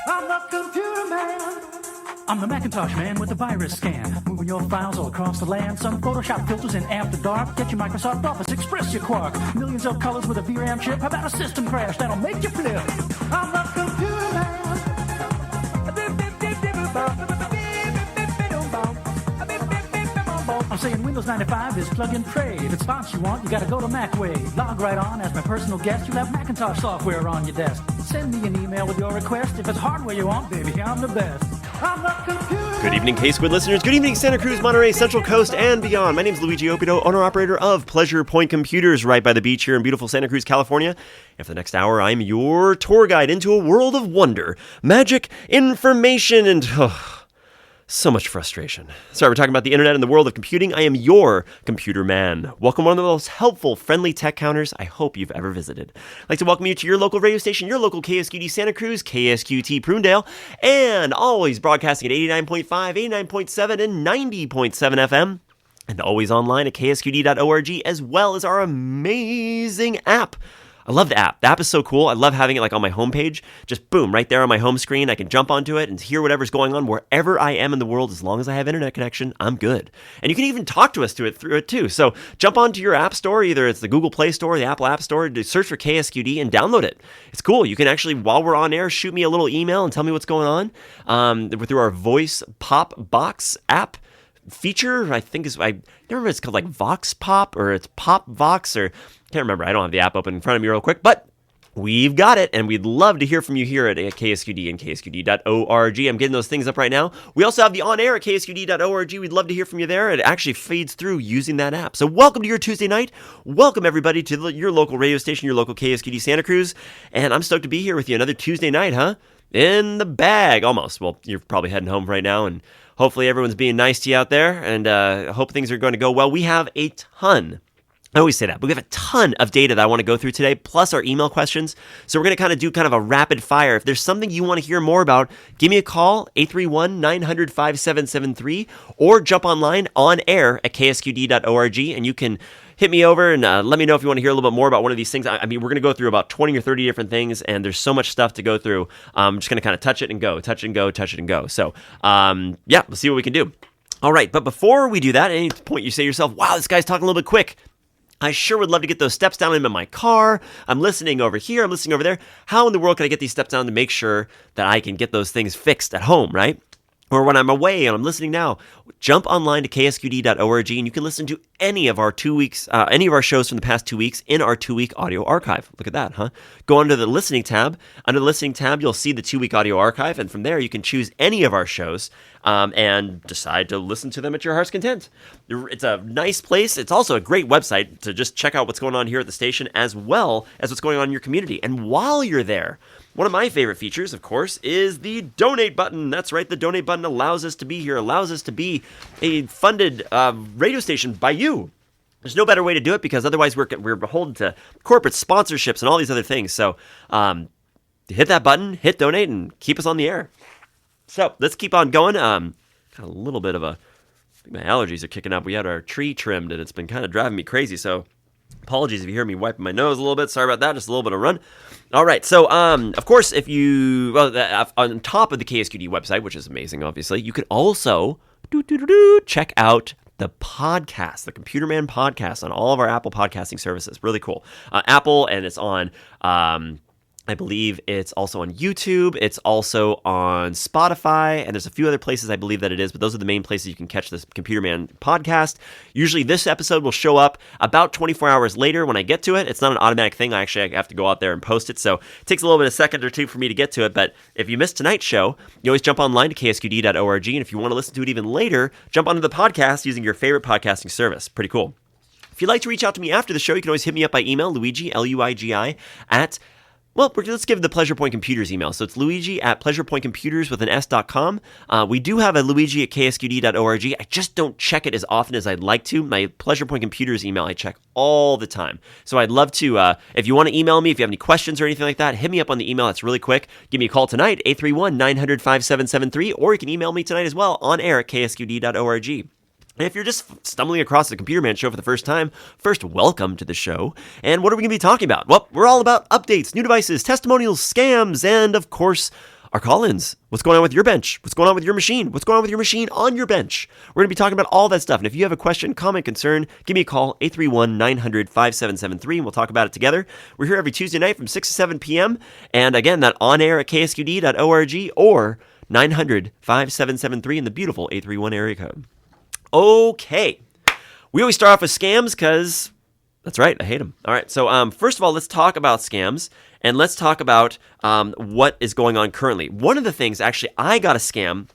I'm the computer man. I'm the Macintosh man with the virus scan. Moving your files all across the land. Some Photoshop filters in After Dark. Get your Microsoft Office, express your quark. Millions of colors with a VRAM chip. How about a system crash that'll make you flip? I'm the computer man. I'm saying Windows 95 is plug and pray. If it's fonts you want, you gotta go to Macway. Log right on as my personal guest. You'll have Macintosh software on your desk. Send me an email with your request. If it's hardware you want, baby, I'm the best. I'm the computer. Good evening, KSQD listeners. Good evening, Santa Cruz, Monterey, Central Coast, and beyond. My name is Luigi Opido, owner-operator of Pleasure Point Computers right by the beach here in beautiful Santa Cruz, California. And for the next hour, I'm your tour guide into a world of wonder, magic, information, and so much frustration. Sorry, we're talking about the internet and the world of computing. I am your computer man. Welcome to one of the most helpful, friendly tech counters I hope you've ever visited. I'd like to welcome you to your local radio station, your local KSQD Santa Cruz, KSQT Prunedale, and always broadcasting at 89.5, 89.7, and 90.7 FM, and always online at ksqd.org, as well as our amazing app. I love the app. The app is so cool. I love having it like on my homepage. Just boom, right there on my home screen. I can jump onto it and hear whatever's going on wherever I am in the world. As long as I have internet connection, I'm good. And you can even talk to us through it too. So jump onto your app store. Either it's the Google Play Store, the Apple App Store. Search for KSQD and download it. It's cool. You can actually, while we're on air, shoot me a little email and tell me what's going on through our voice pop box app feature. I think I remember it's called like Vox Pop or it's Pop Vox or can't remember. I don't have the app open in front of me real quick, but we've got it, and we'd love to hear from you here at KSQD and KSQD.org. I'm getting those things up right now. We also have the on-air at KSQD.org. We'd love to hear from you there. It actually feeds through using that app. So welcome to your Tuesday night. Welcome, everybody, to your local radio station, your local KSQD Santa Cruz. And I'm stoked to be here with you. Another Tuesday night, huh? In the bag, almost. Well, you're probably heading home right now, and hopefully everyone's being nice to you out there, and I hope things are going to go well. We have a ton. I always say that, but we have a ton of data that I want to go through today, plus our email questions. So we're going to do a rapid fire. If there's something you want to hear more about, give me a call, 831-900-5773, or jump online on air at ksqd.org, and you can hit me over and let me know if you want to hear a little bit more about one of these things. I mean, we're going to go through about 20 or 30 different things, and there's so much stuff to go through. I'm just going to touch it and go, touch it and go, touch it and go. So, yeah, we'll see what we can do. All right, but before we do that, at any point you say to yourself, wow, this guy's talking a little bit quick. I sure would love to get those steps down in my car. I'm listening over here. I'm listening over there. How in the world can I get these steps down to make sure that I can get those things fixed at home, right? Or when I'm away and I'm listening now, jump online to ksqd.org and you can listen to any of our any of our shows from the past 2 weeks in our 2-week audio archive. Look at that, huh? Go under the listening tab. Under the listening tab, you'll see the 2-week audio archive, and from there you can choose any of our shows and decide to listen to them at your heart's content. It's a nice place. It's also a great website to just check out what's going on here at the station as well as what's going on in your community. And while you're there, one of my favorite features, of course, is the donate button. That's right. The donate button allows us to be here, allows us to be a funded radio station by you. There's no better way to do it because otherwise we're beholden to corporate sponsorships and all these other things. So hit that button, hit donate, and keep us on the air. So let's keep on going. Got a little bit of I think my allergies are kicking up. We had our tree trimmed, and it's been kind of driving me crazy. So apologies if you hear me wiping my nose a little bit. Sorry about that. Just a little bit of run. All right. So, of course, if you, on top of the KSQD website, which is amazing, obviously, you could also check out the podcast, the Computer Man podcast on all of our Apple podcasting services. Really cool. Apple, and it's on, I believe it's also on YouTube. It's also on Spotify, and there's a few other places I believe that it is, but those are the main places you can catch this Computer Man podcast. Usually this episode will show up about 24 hours later when I get to it. It's not an automatic thing. I have to go out there and post it, so it takes a little bit of a second or two for me to get to it, but if you missed tonight's show, you always jump online to ksqd.org, and if you want to listen to it even later, jump onto the podcast using your favorite podcasting service. Pretty cool. If you'd like to reach out to me after the show, you can always hit me up by email, Luigi, Luigi, let's give the Pleasure Point Computers email. So it's Luigi at pleasurepointcomputers with an S.com. We do have a Luigi at ksqd.org. I just don't check it as often as I'd like to. My Pleasure Point Computers email I check all the time. So I'd love to, if you want to email me, if you have any questions or anything like that, hit me up on the email. That's really quick. Give me a call tonight, 831-900-5773, or you can email me tonight as well on air at ksqd.org. And if you're just stumbling across the Computer Man Show for the first time, first, welcome to the show. And what are we going to be talking about? Well, we're all about updates, new devices, testimonials, scams, and, of course, our call-ins. What's going on with your bench? What's going on with your machine? What's going on with your machine on your bench? We're going to be talking about all that stuff. And if you have a question, comment, concern, give me a call, 831-900-5773, and we'll talk about it together. We're here every Tuesday night from 6 to 7 p.m. And again, that on air at ksqd.org or 900-5773 in the beautiful 831 area code. Okay. We always start off with scams because that's right, I hate them. All right, so first of all, let's talk about scams, and let's talk about what is going on currently. One of the things, actually, I got a scam.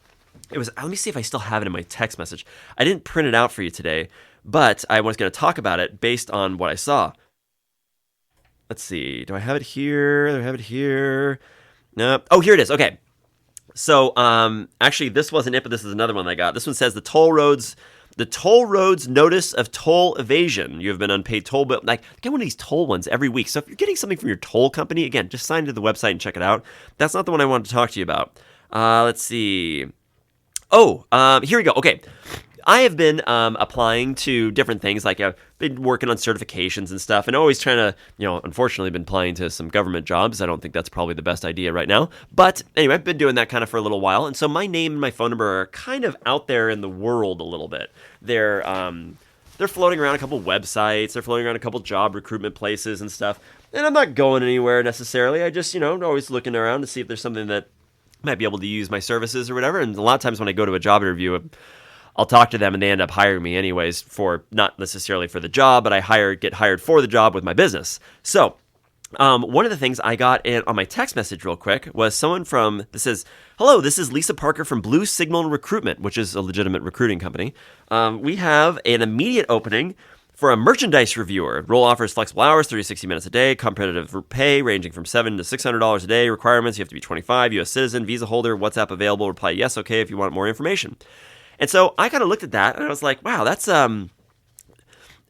It was, let me see if I still have it in my text message. I didn't print it out for you today, but I was going to talk about it based on what I saw. Let's see, do I have it here? Do I have it here? No. Oh, here it is. Okay. So actually, this wasn't it, but this is another one I got. This one says the toll roads notice of toll evasion. You have been unpaid toll bill. Like, get one of these toll ones every week. So if you're getting something from your toll company, again, just sign into the website and check it out. That's not the one I wanted to talk to you about. Let's see. Oh, here we go. Okay. I have been applying to different things, like I've been working on certifications and stuff, and always trying to, unfortunately been applying to some government jobs. I don't think that's probably the best idea right now. But anyway, I've been doing that kind of for a little while, and so my name and my phone number are kind of out there in the world a little bit. They're floating around a couple websites, they're floating around a couple job recruitment places and stuff, and I'm not going anywhere necessarily. I just, always looking around to see if there's something that might be able to use my services or whatever, and a lot of times when I go to a job interview, I'll talk to them and they end up hiring me anyways for not necessarily for the job, but I get hired for the job with my business. So one of the things I got on my text message real quick was someone that says, "Hello, this is Lisa Parker from Blue Signal Recruitment," which is a legitimate recruiting company. We have an immediate opening for a merchandise reviewer. Role offers flexible hours, 30 to 60 minutes a day, competitive pay ranging from $700 to $600 a day. Requirements, you have to be 25, U.S. citizen, visa holder, WhatsApp available. Reply yes, okay if you want more information. And so I kind of looked at that and I was like, wow, that's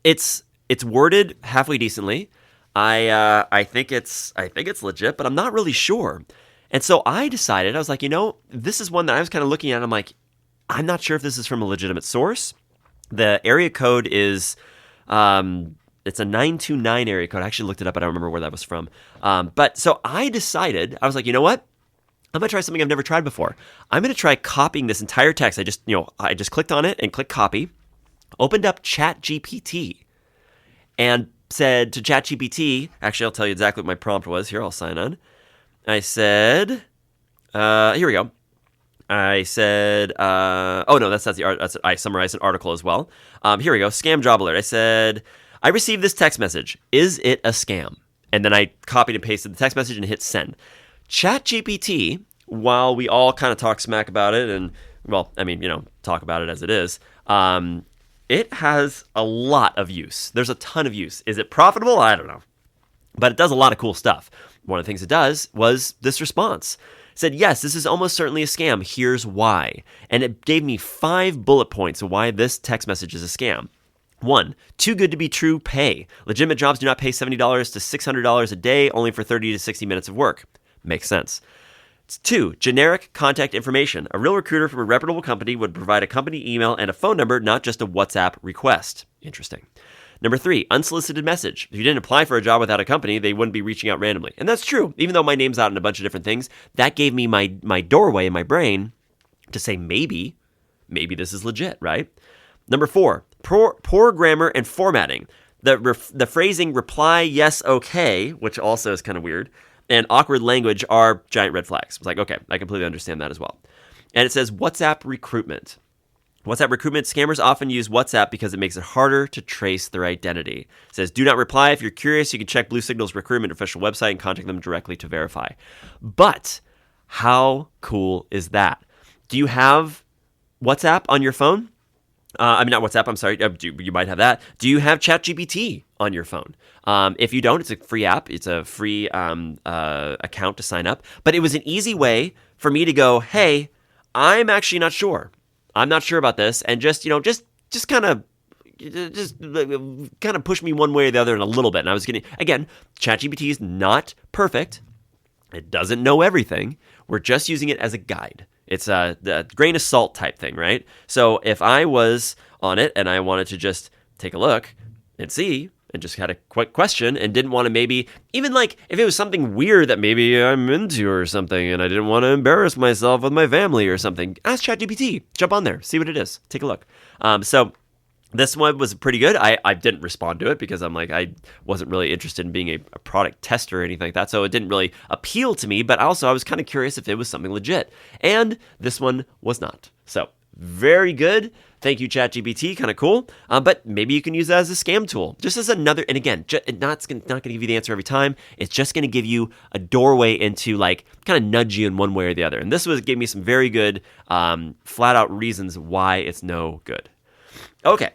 it's worded halfway decently. I think it's legit, but I'm not really sure. And so I decided, I was like, this is one that I was kind of looking at. I'm like, I'm not sure if this is from a legitimate source. The area code is it's a 929 area code. I actually looked it up. I don't remember where that was from. But so I decided, I was like, you know what? I'm going to try something I've never tried before. I'm going to try copying this entire text. I just clicked on it and clicked copy, opened up Chat GPT, and said to Chat GPT, actually, I'll tell you exactly what my prompt was. Here, I'll sign on. I said, here we go. I said, oh no, that's I summarized an article as well. Here we go. Scam job alert. I said, I received this text message. Is it a scam? And then I copied and pasted the text message and hit send. Chat GPT, while we all kind of talk smack about it and, well, I mean, talk about it as it is, it has a lot of use. There's a ton of use. Is it profitable? I don't know. But it does a lot of cool stuff. One of the things it does was this response. It said, yes, this is almost certainly a scam. Here's why. And it gave me 5 bullet points of why this text message is a scam. 1, too good to be true pay. Legitimate jobs do not pay $70 to $600 a day, only for 30 to 60 minutes of work. Makes sense. 2, generic contact information. A real recruiter from a reputable company would provide a company email and a phone number, not just a WhatsApp request. Interesting. Number 3, unsolicited message. If you didn't apply for a job without a company, they wouldn't be reaching out randomly. And that's true. Even though my name's out in a bunch of different things, that gave me my doorway in my brain to say maybe this is legit, right? Number 4, poor grammar and formatting. The phrasing reply yes, okay, which also is kind of weird, and awkward language are giant red flags. It's like, okay, I completely understand that as well. And it says WhatsApp recruitment. WhatsApp recruitment, scammers often use WhatsApp because it makes it harder to trace their identity. It says, do not reply. If you're curious, you can check Blue Signal's recruitment official website and contact them directly to verify. But how cool is that? Do you have WhatsApp on your phone? Not WhatsApp, I'm sorry. You might have that. Do you have Chat GPT on your phone? If you don't, it's a free app. It's a free account to sign up. But it was an easy way for me to go, hey, I'm actually not sure. I'm not sure about this. And just kind of push me one way or the other in a little bit. And I was getting, again, Chat GPT is not perfect. It doesn't know everything. We're just using it as a guide. It's the grain of salt type thing, right? So if I was on it and I wanted to just take a look and see and just had a quick question and didn't want to maybe, even like if it was something weird that maybe I'm into or something and I didn't want to embarrass myself with my family or something, ask Chat GPT. Jump on there. See what it is. Take a look. So this one was pretty good. I didn't respond to it because I'm like, I wasn't really interested in being a product tester or anything like that. So it didn't really appeal to me, but also I was kind of curious if it was something legit. And this one was not. So very good. Thank you, Chat GPT. Kind of cool. But maybe you can use that as a scam tool. Just as another, and again, not going to give you the answer every time. It's just going to give you a doorway into like kind of nudge you in one way or the other. And this gave me some very good flat out reasons why it's no good. Okay.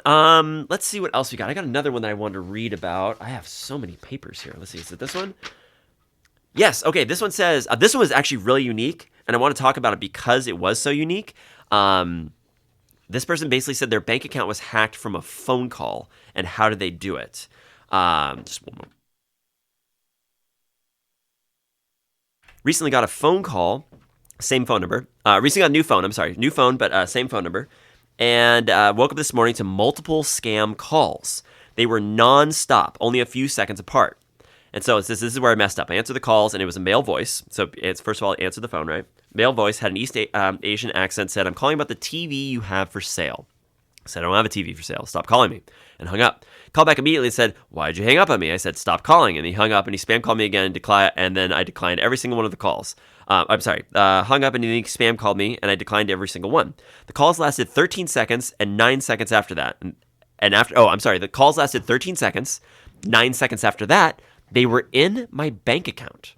Let's see what else we got. I got another one that I wanted to read about. I have so many papers here. Let's see. Is it this one? Yes. Okay. This one says, this one was actually really unique, and I want to talk about it because it was so unique. This person basically said their bank account was hacked from a phone call, and how did they do it? Just one moment. Recently got a phone call, same phone number. Recently got a new phone. I'm sorry, new phone, but same phone number. And woke up this morning to multiple scam calls. They were non-stop, only a few seconds apart. And so this is where I messed up. I answered the calls, and it was a male voice. So it's first of all, I answered the phone, right? Male voice, had an East Asian accent, said, "I'm calling about the TV you have for sale." I said, "I don't have a TV for sale. Stop calling me." And hung up. Called back immediately and said, "Why'd you hang up on me?" I said, "Stop calling." And he hung up and he spam called me again and then I declined every single one of the calls. Hung up and he spam called me and I declined every single one. The calls lasted 13 seconds and 9 seconds after that. The calls lasted 13 seconds, 9 seconds after that, they were in my bank account.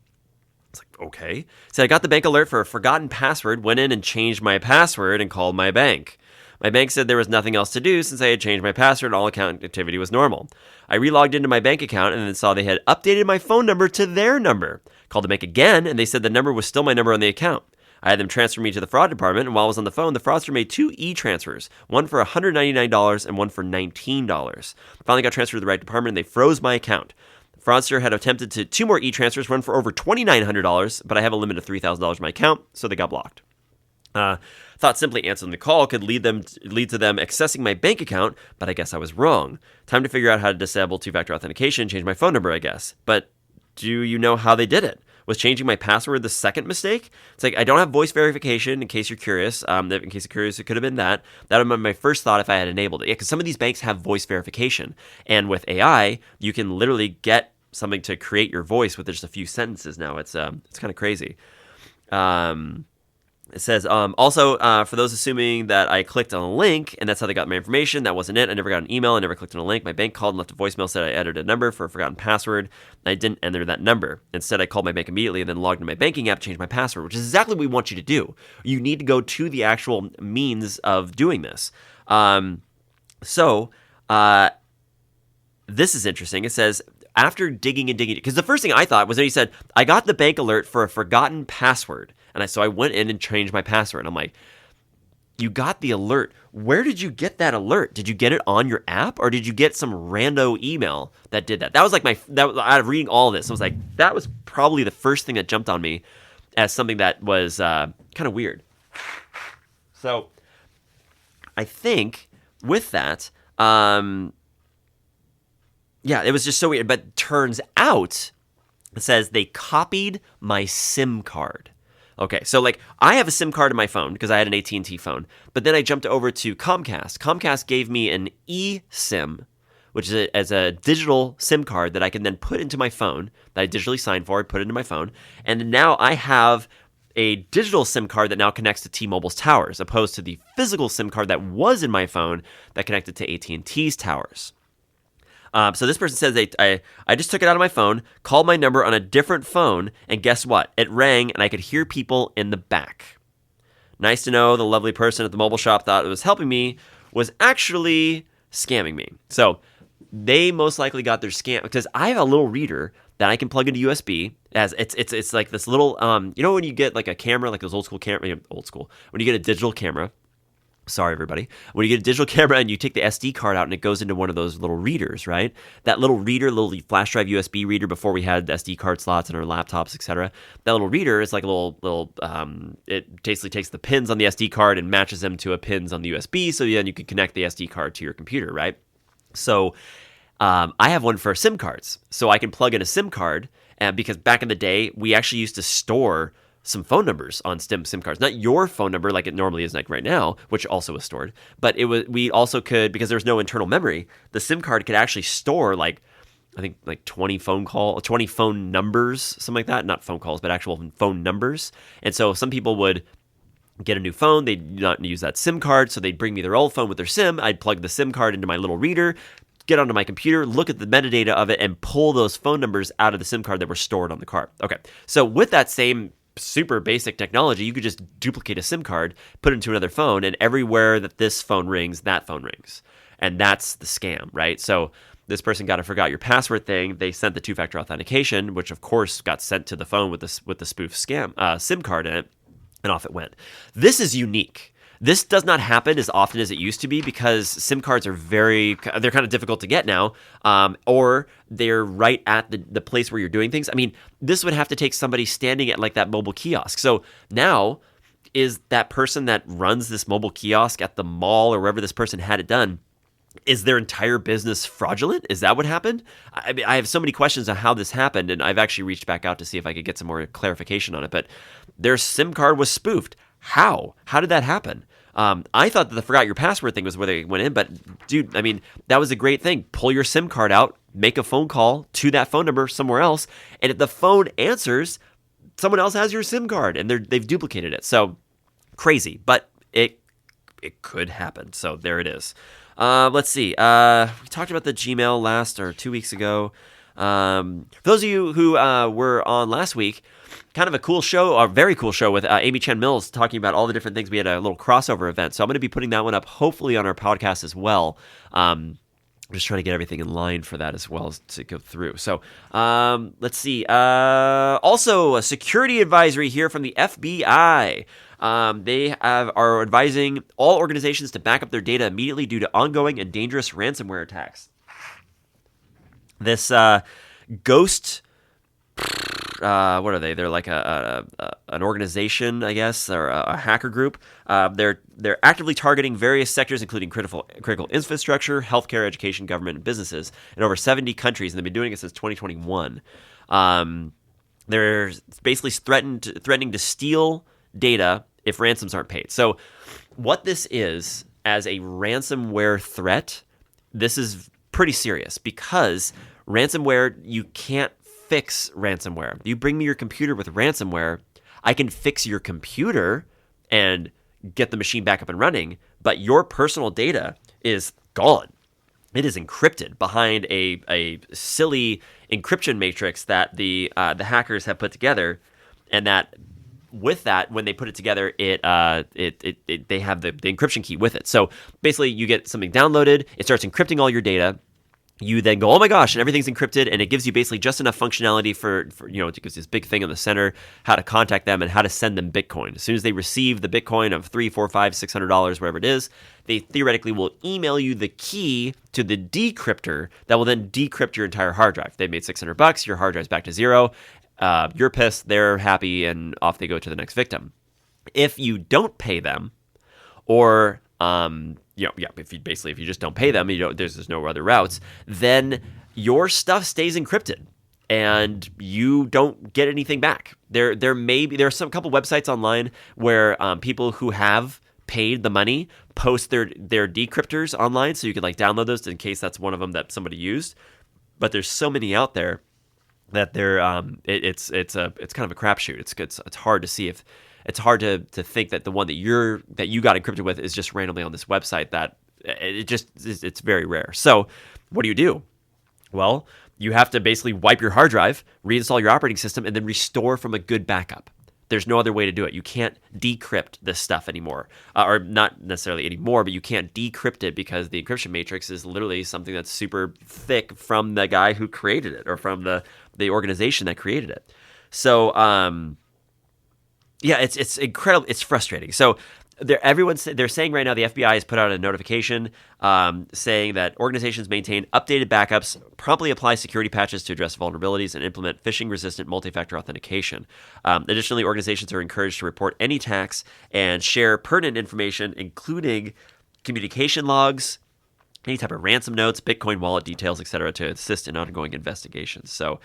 It's like, okay. So I got the bank alert for a forgotten password, went in and changed my password and called my bank. My bank said there was nothing else to do since I had changed my password and all account activity was normal. I relogged into my bank account and then saw they had updated my phone number to their number. Called the bank again and they said the number was still my number on the account. I had them transfer me to the fraud department, and while I was on the phone, the fraudster made 2 e-transfers, one for $199 and one for $19. Finally got transferred to the right department and they froze my account. The fraudster had attempted to 2 more e-transfers, one for over $2,900, but I have a limit of $3,000 in my account, so they got blocked. Thought simply answering the call could lead to them accessing my bank account, but I guess I was wrong. Time to figure out how to disable two-factor authentication and change my phone number, I guess. But do you know how they did it? Was changing my password the second mistake? It's like, I don't have voice verification, in case you're curious. In case you're curious, it could have been that. That would have been my first thought if I had enabled it. Yeah, because some of these banks have voice verification. And with AI, you can literally get something to create your voice with just a few sentences now. It's kind of crazy. It says, also, for those assuming that I clicked on a link and that's how they got my information, that wasn't it. I never got an email. I never clicked on a link. My bank called and left a voicemail, said I entered a number for a forgotten password. And I didn't enter that number. Instead, I called my bank immediately and then logged into my banking app, changed my password, which is exactly what we want you to do. You need to go to the actual means of doing this. This is interesting. It says, after digging, because the first thing I thought was that he said, I got the bank alert for a forgotten password. And so I went in and changed my password. I'm like, you got the alert. Where did you get that alert? Did you get it on your app or did you get some rando email that did that? That was like out of reading all of this, I was like, that was probably the first thing that jumped on me as something that was kind of weird. So I think with that, it was just so weird. But turns out, it says they copied my SIM card. Okay, so like I have a SIM card in my phone because I had an AT&T phone, but then I jumped over to Comcast. Comcast gave me an eSIM, which is a digital SIM card that I can then put into my phone, that I digitally signed for, I put it into my phone, and now I have a digital SIM card that now connects to T-Mobile's towers, opposed to the physical SIM card that was in my phone that connected to AT&T's towers. So this person says I just took it out of my phone, called my number on a different phone, and guess what? It rang, and I could hear people in the back. Nice to know the lovely person at the mobile shop thought it was helping me was actually scamming me. So they most likely got their scam because I have a little reader that I can plug into USB. As it's like this little when you get like a camera, like those old school when you get a digital camera. Sorry, everybody. When you get a digital camera and you take the SD card out and it goes into one of those little readers, right? That little reader, little flash drive USB reader before we had SD card slots in our laptops, etc. That little reader is like a little it basically takes the pins on the SD card and matches them to a pins on the USB, so then you can connect the SD card to your computer, right? So I have one for SIM cards, so I can plug in a SIM card, and because back in the day, we actually used to store some phone numbers on SIM cards. Not your phone number like it normally is like right now, which also was stored, but we also could, because there's no internal memory, the SIM card could actually store like, I think like 20 phone numbers, something like that. Not phone calls, but actual phone numbers. And so some people would get a new phone, they'd not use that SIM card, so they'd bring me their old phone with their SIM. I'd plug the SIM card into my little reader, get onto my computer, look at the metadata of it, and pull those phone numbers out of the SIM card that were stored on the card. Okay, so with that same super basic technology, you could just duplicate a SIM card, put it into another phone, and everywhere that this phone rings, that phone rings. And that's the scam, right? So this person got a forgot your password thing. They sent the two-factor authentication, which of course got sent to the phone with the spoof SIM card in it, and off it went. This is unique. This does not happen as often as it used to be because SIM cards are they're kind of difficult to get now, or they're right at the place where you're doing things. I mean, this would have to take somebody standing at like that mobile kiosk. So now, is that person that runs this mobile kiosk at the mall or wherever this person had it done, is their entire business fraudulent? Is that what happened? I mean, I have so many questions on how this happened, and I've actually reached back out to see if I could get some more clarification on it. But their SIM card was spoofed. How? How did that happen? I thought that the forgot your password thing was where they went in, but dude, I mean, that was a great thing. Pull your SIM card out, make a phone call to that phone number somewhere else, and if the phone answers, someone else has your SIM card, and they've duplicated it. So crazy, but it could happen. So there it is. Let's see. We talked about the Gmail last or 2 weeks ago. For those of you who were on last week, kind of a cool show, a very cool show with Amy Chen Mills talking about all the different things. We had a little crossover event. So I'm going to be putting that one up hopefully on our podcast as well. I'm just trying to get everything in line for that as well as to go through. So let's see. Also, a security advisory here from the FBI. They are advising all organizations to back up their data immediately due to ongoing and dangerous ransomware attacks. This Ghost, what are they? They're like an organization, I guess, or a hacker group. They're actively targeting various sectors, including critical infrastructure, healthcare, education, government, and businesses in over 70 countries, and they've been doing it since 2021. They're basically threatening to steal data if ransoms aren't paid. So what this is as a ransomware threat, this is pretty serious because ransomware, you can't fix ransomware. You bring me your computer with ransomware, I can fix your computer and get the machine back up and running, but your personal data is gone. It is encrypted behind a silly encryption matrix that the hackers have put together, and that with that, when they put it together, they have the encryption key with it. So basically, you get something downloaded, it starts encrypting all your data. You then go, oh my gosh, and everything's encrypted, and it gives you basically just enough functionality for it gives this big thing in the center, how to contact them and how to send them Bitcoin. As soon as they receive the Bitcoin of $300, $400, $500, $600, whatever it is, they theoretically will email you the key to the decryptor that will then decrypt your entire hard drive. They made $600, your hard drive's back to zero. You're pissed, they're happy, and off they go to the next victim. If you don't pay them, or if you just don't pay them, there's no other routes, then your stuff stays encrypted and you don't get anything back. There are some couple websites online where people who have paid the money post their decryptors online, so you could like download those in case that's one of them that somebody used. But there's so many out there that it's kind of a crapshoot. It's hard to see if. It's hard to think that the one that you got encrypted with is just randomly on this website. That it's very rare. So what do? Well, you have to basically wipe your hard drive, reinstall your operating system, and then restore from a good backup. There's no other way to do it. You can't decrypt this stuff anymore, or not necessarily anymore, but you can't decrypt it because the encryption matrix is literally something that's super thick from the guy who created it or from the organization that created it. So, yeah, it's incredible. It's frustrating. So they're saying right now the FBI has put out a notification saying that organizations maintain updated backups, promptly apply security patches to address vulnerabilities, and implement phishing-resistant multi-factor authentication. Additionally, organizations are encouraged to report any attacks and share pertinent information, including communication logs any type of ransom notes, Bitcoin wallet details, etc., to assist in ongoing investigations. So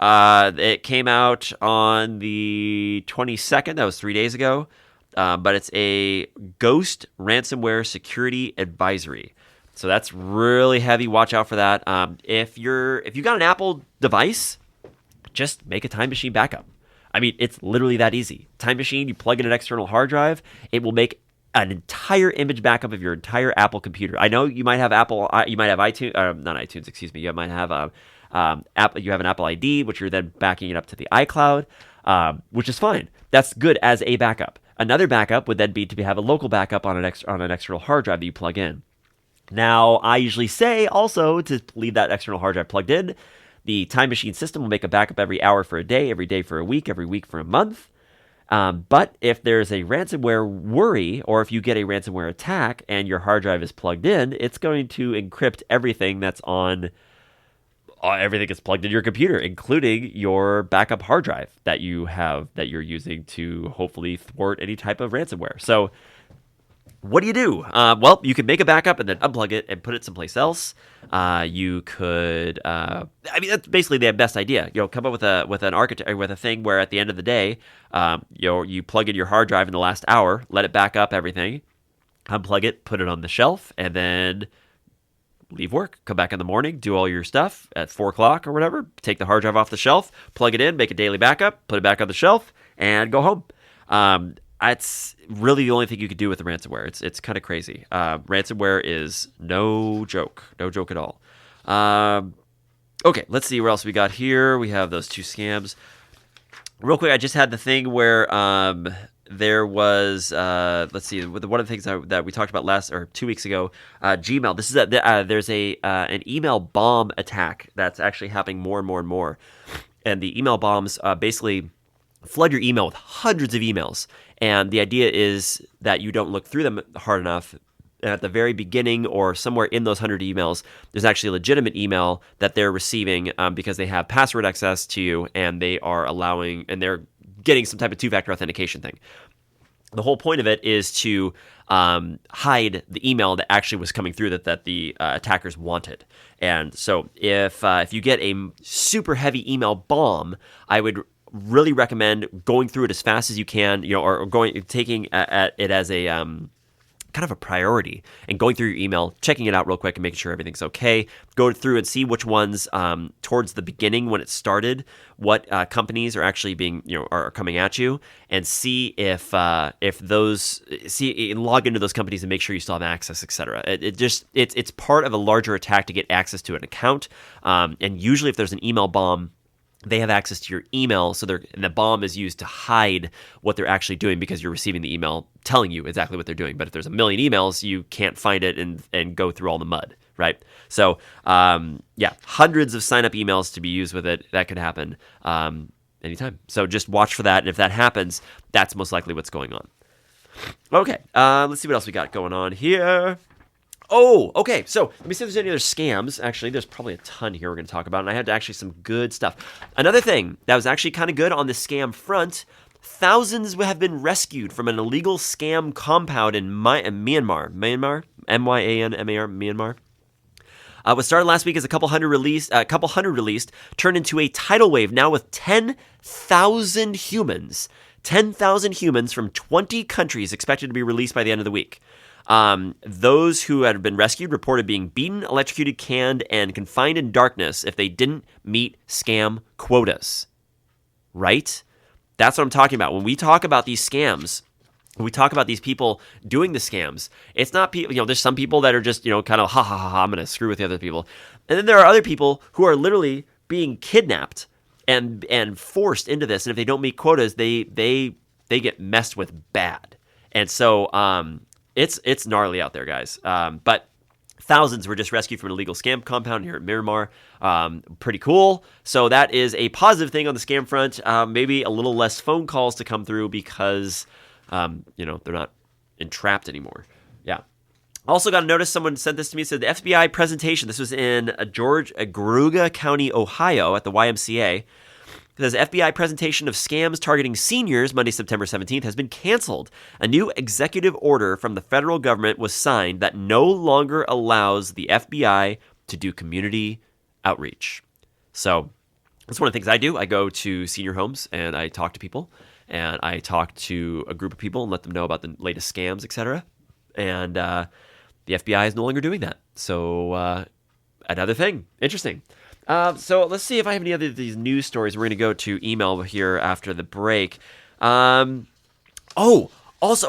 it came out on the 22nd. That was 3 days ago. But it's a ghost ransomware security advisory. So that's really heavy. Watch out for that. If you got an Apple device, just make a Time Machine backup. I mean, it's literally that easy. Time Machine, you plug in an external hard drive, it will make an entire image backup of your entire Apple computer. I know you might have you might have iTunes, not iTunes, excuse me. You might have you have an Apple ID, which you're then backing it up to the iCloud, which is fine. That's good as a backup. Another backup would then be to have a local backup on an external hard drive that you plug in. Now, I usually say also to leave that external hard drive plugged in. The Time Machine system will make a backup every hour for a day, every day for a week, every week for a month. But if there's a ransomware worry, or if you get a ransomware attack and your hard drive is plugged in, it's going to encrypt everything that's on everything that's plugged in your computer, including your backup hard drive that you're using to hopefully thwart any type of ransomware. So what do you do? Well, you could make a backup and then unplug it and put it someplace else. You could, that's basically the best idea. Come up with a thing where at the end of the day, you plug in your hard drive in the last hour, let it back up everything, unplug it, put it on the shelf, and then leave work, come back in the morning, do all your stuff at 4 o'clock or whatever, take the hard drive off the shelf, plug it in, make a daily backup, put it back on the shelf, and go home. That's really the only thing you could do with the ransomware. It's kind of crazy. Ransomware is no joke at all. Okay, let's see where else we got here. We have those 2 scams. Real quick, I just had the thing where there was, let's see, one of the things that we talked about 2 weeks ago, Gmail. This is there's an email bomb attack that's actually happening more and more and more. And the email bombs basically flood your email with hundreds of emails. And the idea is that you don't look through them hard enough. And at the very beginning or somewhere in those 100 emails, there's actually a legitimate email that they're receiving because they have password access to you and they're getting some type of 2-factor authentication thing. The whole point of it is to hide the email that actually was coming through that the attackers wanted. And so if you get a super heavy email bomb, I would really recommend going through it as fast as you can, or taking it as a kind of a priority and going through your email, checking it out real quick and making sure everything's okay. Go through and see which ones towards the beginning when it started, what companies are actually are coming at you, and see if those log into those companies and make sure you still have access, etc. It's part of a larger attack to get access to an account, and usually if there's an email bomb, they have access to your email, and the bomb is used to hide what they're actually doing because you're receiving the email telling you exactly what they're doing. But if there's a million emails, you can't find it and go through all the mud, right? So, hundreds of sign-up emails to be used with it. That could happen anytime. So just watch for that, and if that happens, that's most likely what's going on. Okay, let's see what else we got going on here. Oh, okay. So let me see if there's any other scams. Actually, there's probably a ton here we're going to talk about, and I had actually some good stuff. Another thing that was actually kind of good on the scam front, thousands have been rescued from an illegal scam compound in Myanmar. Myanmar, Myanmar. What started last week as a couple hundred released, turned into a tidal wave now with 10,000 humans. 10,000 humans from 20 countries expected to be released by the end of the week. Those who had been rescued reported being beaten, electrocuted, canned, and confined in darkness if they didn't meet scam quotas. Right? That's what I'm talking about. When we talk about these scams, when we talk about these people doing the scams, it's not people, there's some people that are just, kind of, I'm going to screw with the other people. And then there are other people who are literally being kidnapped and forced into this. And if they don't meet quotas, they get messed with bad. And so, it's gnarly out there, guys. But thousands were just rescued from an illegal scam compound here in Myanmar. Pretty cool. So that is a positive thing on the scam front. Maybe a little less phone calls to come through because, they're not entrapped anymore. Yeah. Also got a notice, someone sent this to me, said the FBI presentation, this was in Georgia County, Ohio at the YMCA. It says FBI presentation of scams targeting seniors Monday, September 17th has been canceled. A new executive order from the federal government was signed that no longer allows the FBI to do community outreach. So that's one of the things I do. I go to senior homes and I talk to people, and I talk to a group of people and let them know about the latest scams, etc. And the FBI is no longer doing that. So another thing. Interesting. So let's see if I have any other of these news stories. We're going to go to email here after the break. Also,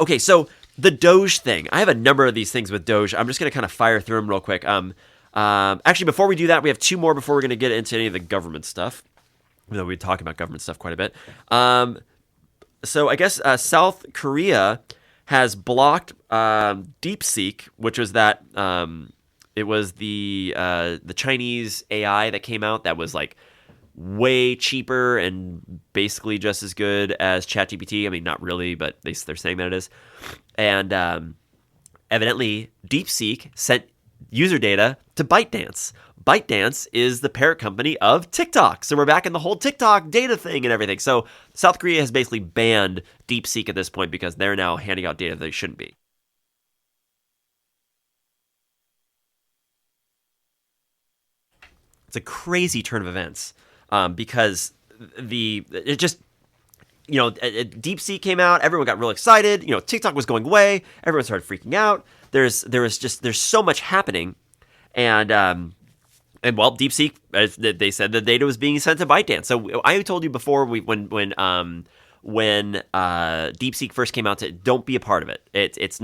okay, so the DOGE thing. I have a number of these things with DOGE. I'm just going to kind of fire through them real quick. Actually, before we do that, we have two more before we're going to get into any of the government stuff. Even though we talk about government stuff quite a bit. So I guess South Korea has blocked DeepSeek, which was that... it was the Chinese AI that came out that was like way cheaper and basically just as good as Chat GPT. I mean, not really, but they're saying that it is. And evidently, DeepSeek sent user data to ByteDance. ByteDance is the parent company of TikTok. So we're back in the whole TikTok data thing and everything. So South Korea has basically banned DeepSeek at this point because they're now handing out data that they shouldn't be. It's a crazy turn of events because DeepSeek came out. Everyone got real excited. TikTok was going away. Everyone started freaking out. There's so much happening, and DeepSeek, they said the data was being sent to ByteDance. So I told you before when DeepSeek first came out, don't be a part of it. It's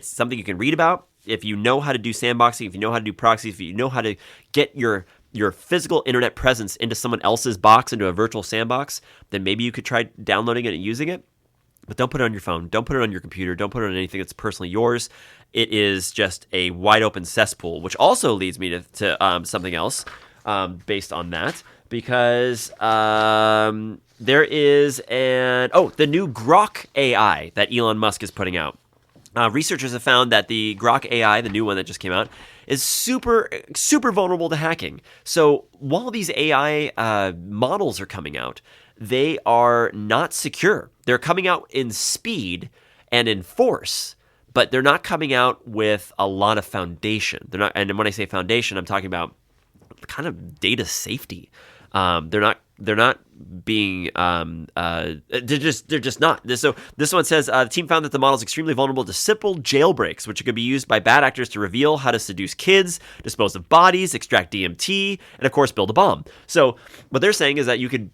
something you can read about. If you know how to do sandboxing, if you know how to do proxies, if you know how to get your physical internet presence into someone else's box, into a virtual sandbox, then maybe you could try downloading it and using it. But don't put it on your phone. Don't put it on your computer. Don't put it on anything that's personally yours. It is just a wide open cesspool, which also leads me to something else based on that, because there is the new Grok AI that Elon Musk is putting out. Researchers have found that the Grok AI, the new one that just came out, is super, super vulnerable to hacking. So while these AI models are coming out, they are not secure. They're coming out in speed and in force, but they're not coming out with a lot of foundation. They're not, and when I say foundation, I'm talking about kind of data safety. They're not being they're just not. So this one says the team found that the model is extremely vulnerable to simple jailbreaks, which could be used by bad actors to reveal how to seduce kids, dispose of bodies, extract DMT, and of course build a bomb. So what they're saying is that you could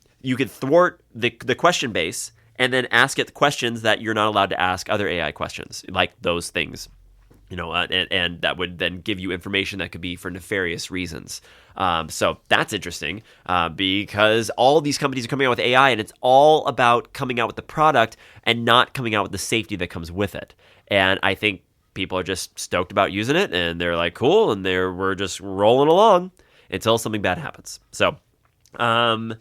thwart the question base and then ask it questions that you're not allowed to ask other AI questions, like those things. And that would then give you information that could be for nefarious reasons. So that's interesting because all these companies are coming out with AI, and it's all about coming out with the product and not coming out with the safety that comes with it. And I think people are just stoked about using it, and they're like, cool, and we're just rolling along until something bad happens. So, and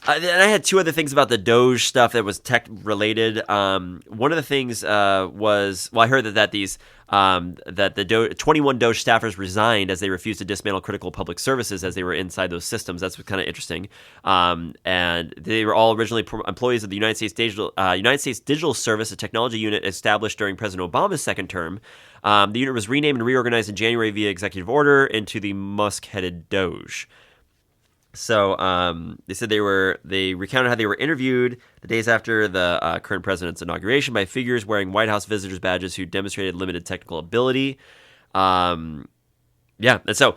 I had two other things about the DOGE stuff that was tech related. One of the things was, I heard that the 21 DOGE staffers resigned as they refused to dismantle critical public services as they were inside those systems. That's kind of interesting. And they were all originally employees of the United States Digital Service, a technology unit established during President Obama's second term. The unit was renamed and reorganized in January via executive order into the Musk-headed DOGE. So they said they recounted how they were interviewed the days after the current president's inauguration by figures wearing White House visitors badges who demonstrated limited technical ability. And so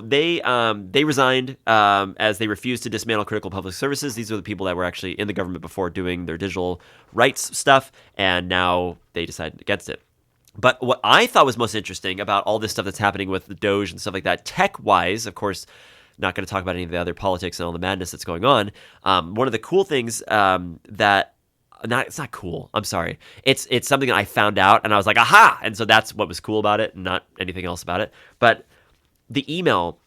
they resigned as they refused to dismantle critical public services. These are the people that were actually in the government before doing their digital rights stuff, and now they decided against it. But what I thought was most interesting about all this stuff that's happening with the DOGE and stuff like that, tech-wise, of course. Not going to talk about any of the other politics and all the madness that's going on. One of the cool things it's not cool. I'm sorry. It's something that I found out and I was like, aha! And so that's what was cool about it, and not anything else about it. But the email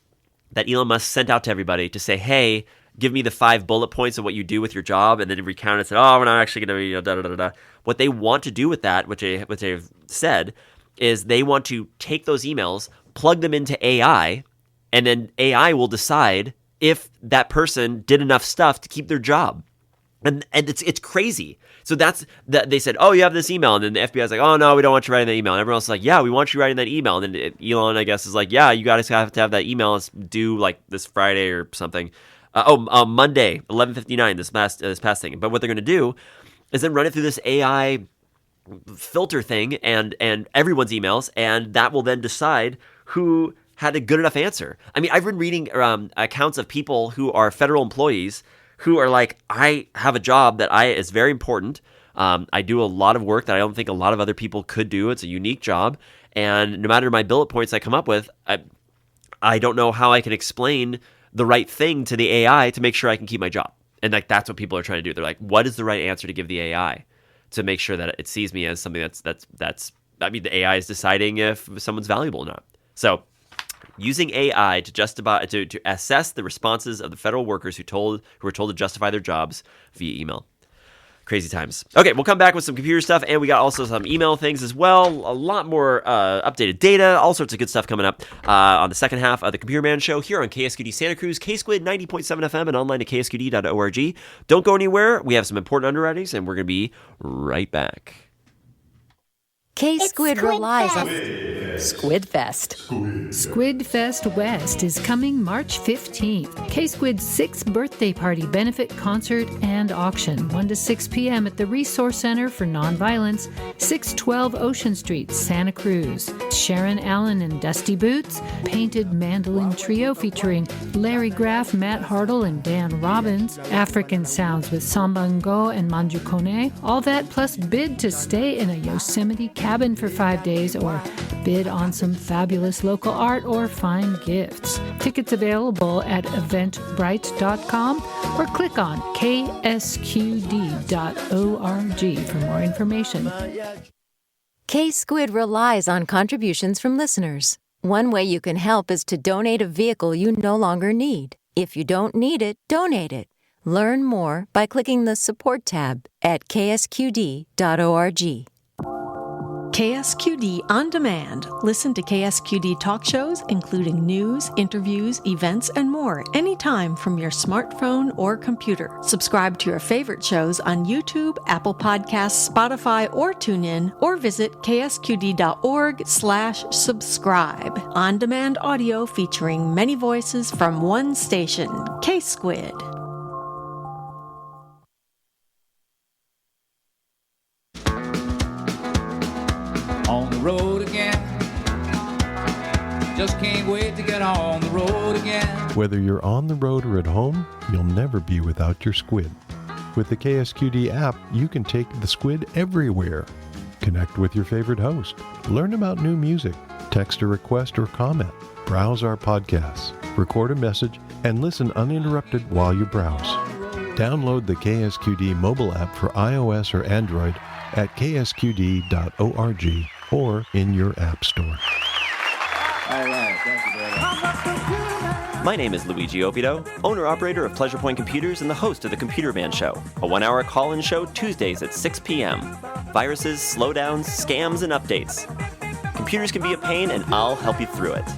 that Elon Musk sent out to everybody to say, hey, give me the 5 bullet points of what you do with your job, and then recount and said, oh, we're not actually going to be, da-da-da-da. What they want to do with that, which they've said, is they want to take those emails, plug them into AI, and then AI will decide if that person did enough stuff to keep their job. And it's crazy. So that's that. They said, "Oh, you have this email," and then the FBI is like, "Oh no, we don't want you writing that email." And everyone else is like, "Yeah, we want you writing that email." And then Elon, I guess, is like, "Yeah, you guys have to have that email. It's due like this Friday or something." Monday, 11:59. This past thing. But what they're going to do is then run it through this AI filter thing and everyone's emails, and that will then decide who had a good enough answer. I mean, I've been reading accounts of people who are federal employees who are like, I have a job that is very important. I do a lot of work that I don't think a lot of other people could do. It's a unique job. And no matter my bullet points I come up with, I don't know how I can explain the right thing to the AI to make sure I can keep my job. And like, that's what people are trying to do. They're like, what is the right answer to give the AI to make sure that it sees me as something that's I mean, the AI is deciding if someone's valuable or not. So using AI to assess the responses of the federal workers who were told to justify their jobs via email. Crazy times. Okay, we'll come back with some computer stuff, and we got also some email things as well. A lot more updated data, all sorts of good stuff coming up on the second half of the Computer Man Show here on KSQD Santa Cruz, KSQD 90.7 FM, and online at KSQD.org. Don't go anywhere. We have some important underwritings, and we're going to be right back. K-Squid relies on Squid Fest. Squid Fest West is coming March 15th. K-Squid's 6th birthday party benefit concert and auction, 1 to 6 p.m. at the Resource Center for Nonviolence, 612 Ocean Street, Santa Cruz. Sharon Allen and Dusty Boots, painted mandolin trio featuring Larry Graff, Matt Hartle, and Dan Robbins, African sounds with Sambango and Manjukone, all that plus bid to stay in a Yosemite cabin for 5 days or bid on some fabulous local art or find gifts. Tickets available at eventbrite.com or click on KSQD.org for more information. K-Squid relies on contributions from listeners. One way you can help is to donate a vehicle you no longer need. If you don't need it, donate it. Learn more by clicking the Support tab at ksqd.org. KSQD On Demand. Listen to KSQD talk shows, including news, interviews, events, and more, anytime from your smartphone or computer. Subscribe to your favorite shows on YouTube, Apple Podcasts, Spotify, or TuneIn, or visit ksqd.org/subscribe. On-demand audio featuring many voices from one station, K-Squid. On the road again. Just can't wait to get on the road again. Whether you're on the road or at home, you'll never be without your squid. With the KSQD app, you can take the squid everywhere. Connect with your favorite host. Learn about new music. Text a request or comment. Browse our podcasts. Record a message and listen uninterrupted while you browse. Download the KSQD mobile app for iOS or Android at ksqd.org or in your app store. All right, thank you very much. My name is Luigi Opido, owner-operator of Pleasure Point Computers and the host of the Computer Man Show, a 1-hour call-in show Tuesdays at 6 p.m. Viruses, slowdowns, scams, and updates. Computers can be a pain, and I'll help you through it.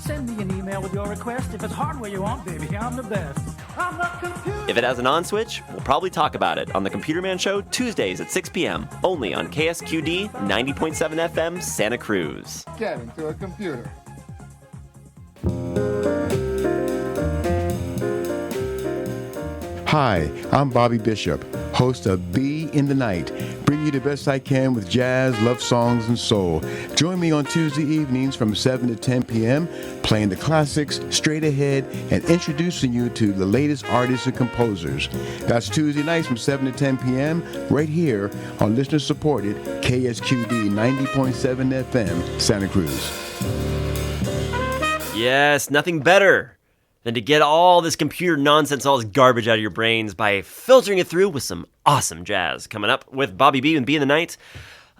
Send me an email with your request. If it's hardware you want, baby, I'm the best. I'm the computer. If it has an on switch, we'll probably talk about it on the Computer Man Show Tuesdays at 6 p.m. only on KSQD 90.7 FM Santa Cruz. Get into a computer. Hi, I'm Bobby Bishop, host of Be in the Night, bring you the best I can with jazz, love songs, and soul. Join me on Tuesday evenings from 7 to 10 p.m., playing the classics straight ahead and introducing you to the latest artists and composers. That's Tuesday nights from 7 to 10 p.m. right here on listener-supported KSQD 90.7 FM, Santa Cruz. Yes, nothing better than to get all this computer nonsense, all this garbage out of your brains by filtering it through with some awesome jazz. Coming up with Bobby B and Be in the Night.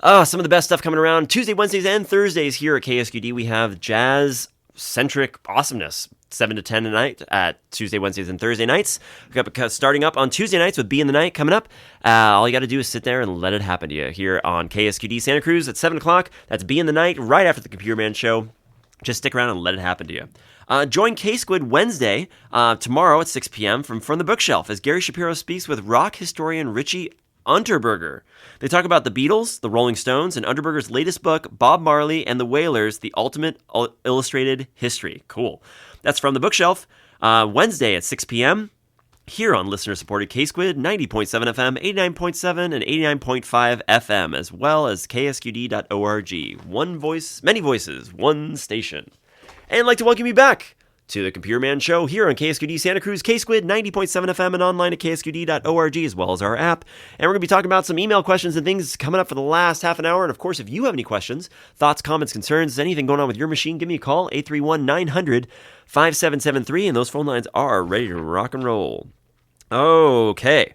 Some of the best stuff coming around Tuesday, Wednesdays, and Thursdays here at KSQD. We have jazz-centric awesomeness, 7 to 10 tonight at Tuesday, Wednesdays, and Thursday nights. We've got starting up on Tuesday nights with Be in the Night coming up. All you got to do is sit there and let it happen to you here on KSQD Santa Cruz at 7 o'clock. That's Be in the Night right after the Computer Man Show. Just stick around and let it happen to you. Join KSQD Wednesday, tomorrow at 6 p.m. from the bookshelf as Gary Shapiro speaks with rock historian Richie Unterberger. They talk about the Beatles, the Rolling Stones, and Unterberger's latest book, Bob Marley and the Wailers, The Ultimate Illustrated History. Cool. That's from the bookshelf, Wednesday at 6 p.m. here on listener-supported KSQD 90.7 FM, 89.7, and 89.5 FM, as well as KSQD.org. One voice, many voices, one station. And I'd like to welcome you back to the Computer Man Show here on KSQD Santa Cruz, KSQD 90.7 FM, and online at KSQD.org, as well as our app. And we're going to be talking about some email questions and things coming up for the last half an hour. And of course, if you have any questions, thoughts, comments, concerns, anything going on with your machine, give me a call, 831-900-5773, and those phone lines are ready to rock and roll. Okay.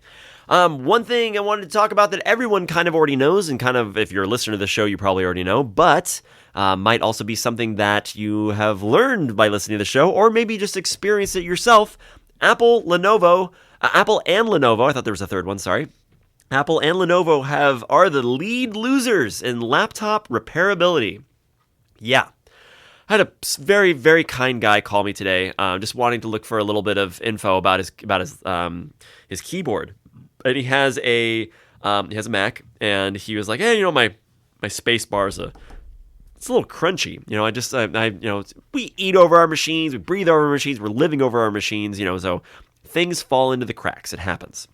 One thing I wanted to talk about that everyone kind of already knows, and kind of, if you're a listener to the show, you probably already know, but might also be something that you have learned by listening to the show, or maybe just experienced it yourself. Apple and Lenovo, I thought there was a third one, sorry. Apple and Lenovo are the lead losers in laptop repairability. Yeah. I had a very, very kind guy call me today, just wanting to look for a little bit of info about his keyboard. And he has a Mac, and he was like, "Hey, my space bar is it's a little crunchy. We eat over our machines, we breathe over our machines, we're living over our machines, so things fall into the cracks. It happens."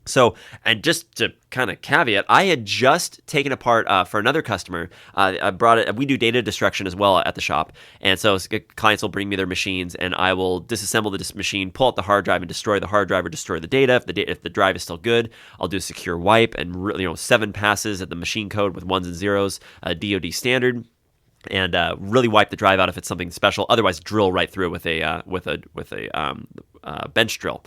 So, and just to kind of caveat, I had just taken apart for another customer. I brought it. We do data destruction as well at the shop, and so clients will bring me their machines, and I will disassemble the machine, pull out the hard drive, and destroy the hard drive or destroy the data. If the drive is still good, I'll do a secure wipe and 7 passes at the machine code with ones and zeros, DOD standard. And really wipe the drive out if it's something special. Otherwise, drill right through with a bench drill.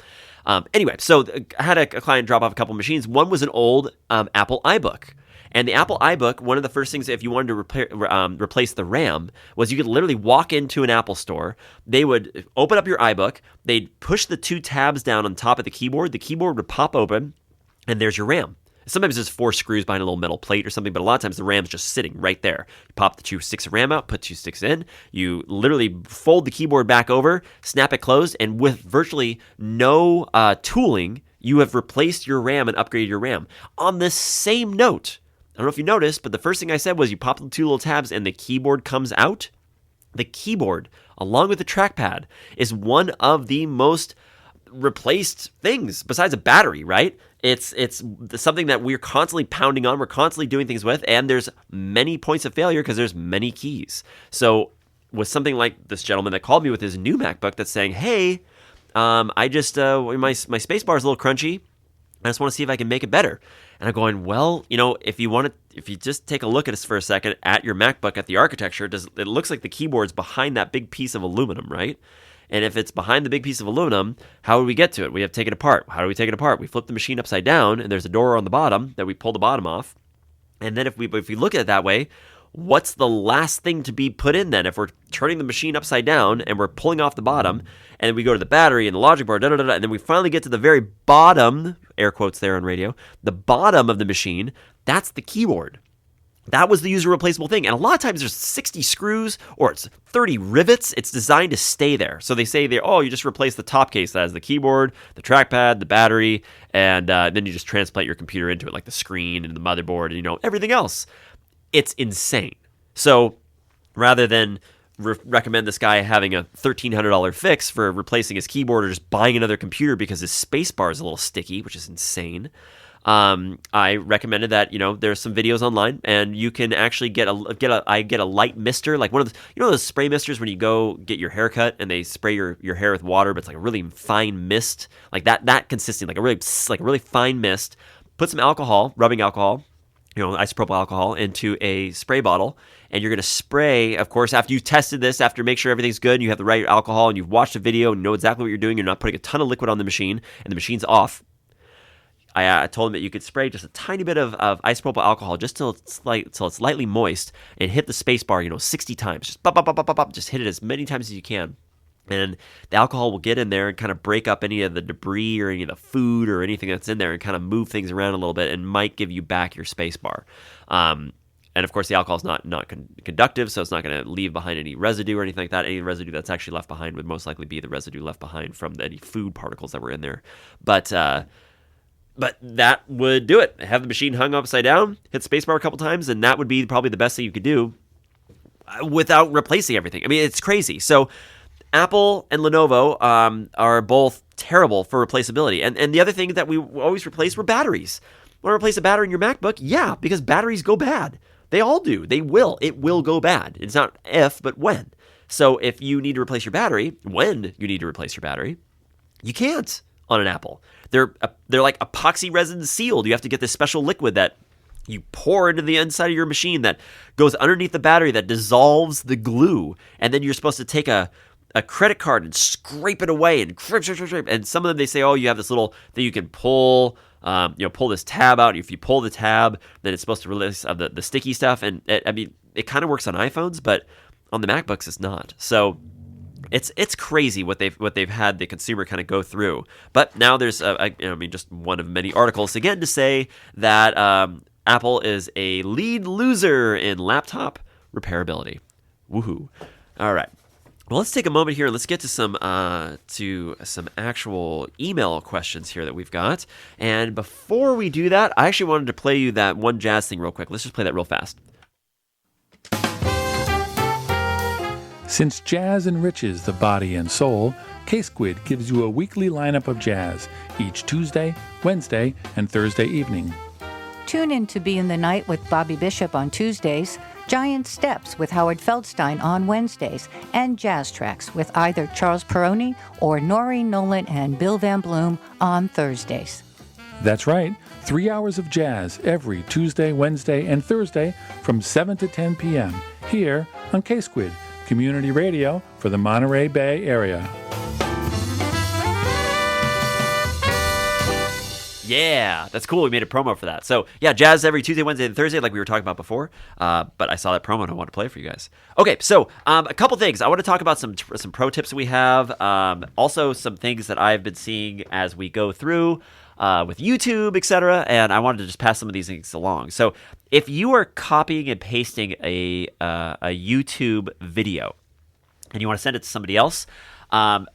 Anyway, so I had a client drop off a couple machines. One was an old Apple iBook. And the Apple iBook, one of the first things, if you wanted to replace the RAM, was you could literally walk into an Apple store. They would open up your iBook. They'd push the 2 tabs down on top of the keyboard. The keyboard would pop open, and there's your RAM. Sometimes there's 4 screws behind a little metal plate or something, but a lot of times the RAM's just sitting right there. You pop the 2 sticks of RAM out, put 2 sticks in. You literally fold the keyboard back over, snap it closed, and with virtually no tooling, you have replaced your RAM and upgraded your RAM. On this same note, I don't know if you noticed, but the first thing I said was you pop the 2 little tabs and the keyboard comes out. The keyboard, along with the trackpad, is one of the most replaced things besides a battery, right? It's something that we're constantly pounding on, we're constantly doing things with, and there's many points of failure because there's many keys. So with something like this gentleman that called me with his new MacBook that's saying, "Hey, I just my space bar is a little crunchy. I just want to see if I can make it better." And I'm going, well, if you just take a look at this for a second at your MacBook, at the architecture, it looks like the keyboard's behind that big piece of aluminum, right? And if it's behind the big piece of aluminum, how do we get to it? We have to take it apart. How do we take it apart? We flip the machine upside down, and there's a door on the bottom that we pull the bottom off. And then if we look at it that way, what's the last thing to be put in then? If we're turning the machine upside down and we're pulling off the bottom, and we go to the battery and the logic board, and then we finally get to the very bottom, air quotes there on radio, the bottom of the machine, that's the keyboard. That was the user replaceable thing. And a lot of times there's 60 screws or it's 30 rivets. It's designed to stay there. So they say you just replace the top case. That is the keyboard, the trackpad, the battery, and then you just transplant your computer into it, like the screen and the motherboard and, everything else. It's insane. So rather than recommend this guy having a $1,300 fix for replacing his keyboard or just buying another computer because his space bar is a little sticky, which is insane, I recommended that, there's some videos online and you can actually get a light mister, like one of those spray misters when you go get your hair cut and they spray your hair with water, but it's like a really fine mist, like that consistency, like a really fine mist. Put some alcohol, rubbing alcohol, isopropyl alcohol into a spray bottle, and you're going to spray, of course, after you've tested this, after make sure everything's good and you have the right alcohol and you've watched a video and know exactly what you're doing, you're not putting a ton of liquid on the machine and the machine's off. I told him that you could spray just a tiny bit of isopropyl alcohol just till it's lightly moist and hit the space bar, 60 times. Just bop, bop, bop, bop, bop, just hit it as many times as you can. And the alcohol will get in there and kind of break up any of the debris or any of the food or anything that's in there and kind of move things around a little bit and might give you back your space bar. And of course, the alcohol is not conductive, so it's not going to leave behind any residue or anything like that. Any residue that's actually left behind would most likely be the residue left behind from any food particles that were in there. But that would do it. Have the machine hung upside down, hit spacebar a couple times, and that would be probably the best thing you could do without replacing everything. I mean, it's crazy. So Apple and Lenovo are both terrible for replaceability. And the other thing that we always replace were batteries. Want to replace a battery in your MacBook? Yeah, because batteries go bad. They all do. They will. It will go bad. It's not if, but when. So if you need to replace your battery, when you need to replace your battery, you can't on an Apple. They're like epoxy resin sealed. You have to get this special liquid that you pour into the inside of your machine that goes underneath the battery that dissolves the glue. And then you're supposed to take a credit card and scrape it away and scrape. And some of them, they say, oh, you have this little thing you can pull, pull this tab out. If you pull the tab, then it's supposed to release the sticky stuff. And it kind of works on iPhones, but on the MacBooks, it's not. So it's crazy what they've had the consumer kind of go through. But now there's just one of many articles again to say that Apple is a lead loser in laptop repairability. Woohoo! All right. Well, let's take a moment here and let's get to some actual email questions here that we've got. And before we do that, I actually wanted to play you that one jazz thing real quick. Let's just play that real fast. Since jazz enriches the body and soul, KSQD gives you a weekly lineup of jazz each Tuesday, Wednesday, and Thursday evening. Tune in to Be in the Night with Bobby Bishop on Tuesdays, Giant Steps with Howard Feldstein on Wednesdays, and Jazz Tracks with either Charles Perroni or Noreen Nolan and Bill Van Bloom on Thursdays. That's right, 3 hours of jazz every Tuesday, Wednesday, and Thursday from 7 to 10 p.m. here on KSQD, community radio for the Monterey Bay area. Yeah, that's cool. We made a promo for that. So, yeah, jazz every Tuesday, Wednesday, and Thursday, like we were talking about before. But I saw that promo and I want to play it for you guys. Okay, so a couple things. I want to talk about some pro tips we have. Also, some things that I've been seeing as we go through with YouTube, etc. And I wanted to just pass some of these things along. So, if you are copying and pasting a YouTube video and you want to send it to somebody else,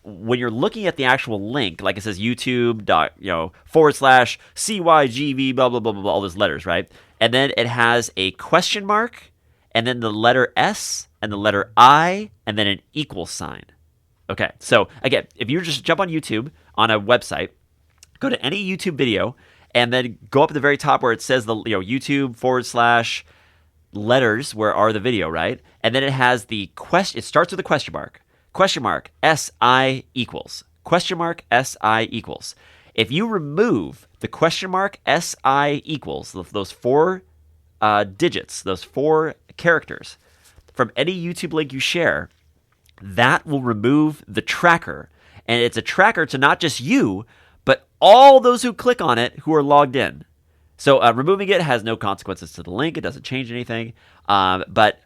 when you're looking at the actual link, like it says YouTube./CYGV, blah, blah, blah, blah, blah, all those letters, right? And then it has a question mark, and then the letter S, and the letter I, and then an equal sign. Okay, so again, if you just jump on YouTube, on a website, go to any YouTube video, and then go up at the very top where it says the YouTube/letters, where are the video, right? And then it has the question, it starts with a question mark. Question mark, SI equals. Question mark, SI equals. If you remove the question mark, SI equals, those four digits, those four characters, from any YouTube link you share, that will remove the tracker. And it's a tracker to not just you, but all those who click on it who are logged in. So removing it has no consequences to the link. It doesn't change anything. But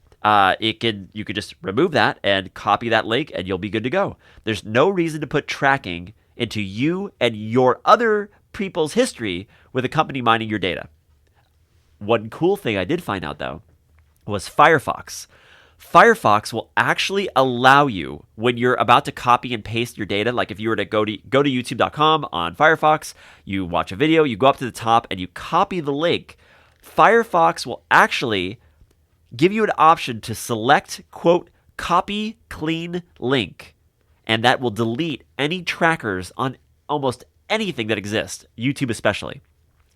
you could just remove that and copy that link and you'll be good to go. There's no reason to put tracking into you and your other people's history with a company mining your data. One cool thing I did find out though was Firefox. Firefox will actually allow you, when you're about to copy and paste your data, like if you were to go to youtube.com on Firefox, you watch a video, you go up to the top and you copy the link, Firefox will actually give you an option to select, quote, copy clean link. And that will delete any trackers on almost anything that exists, YouTube especially.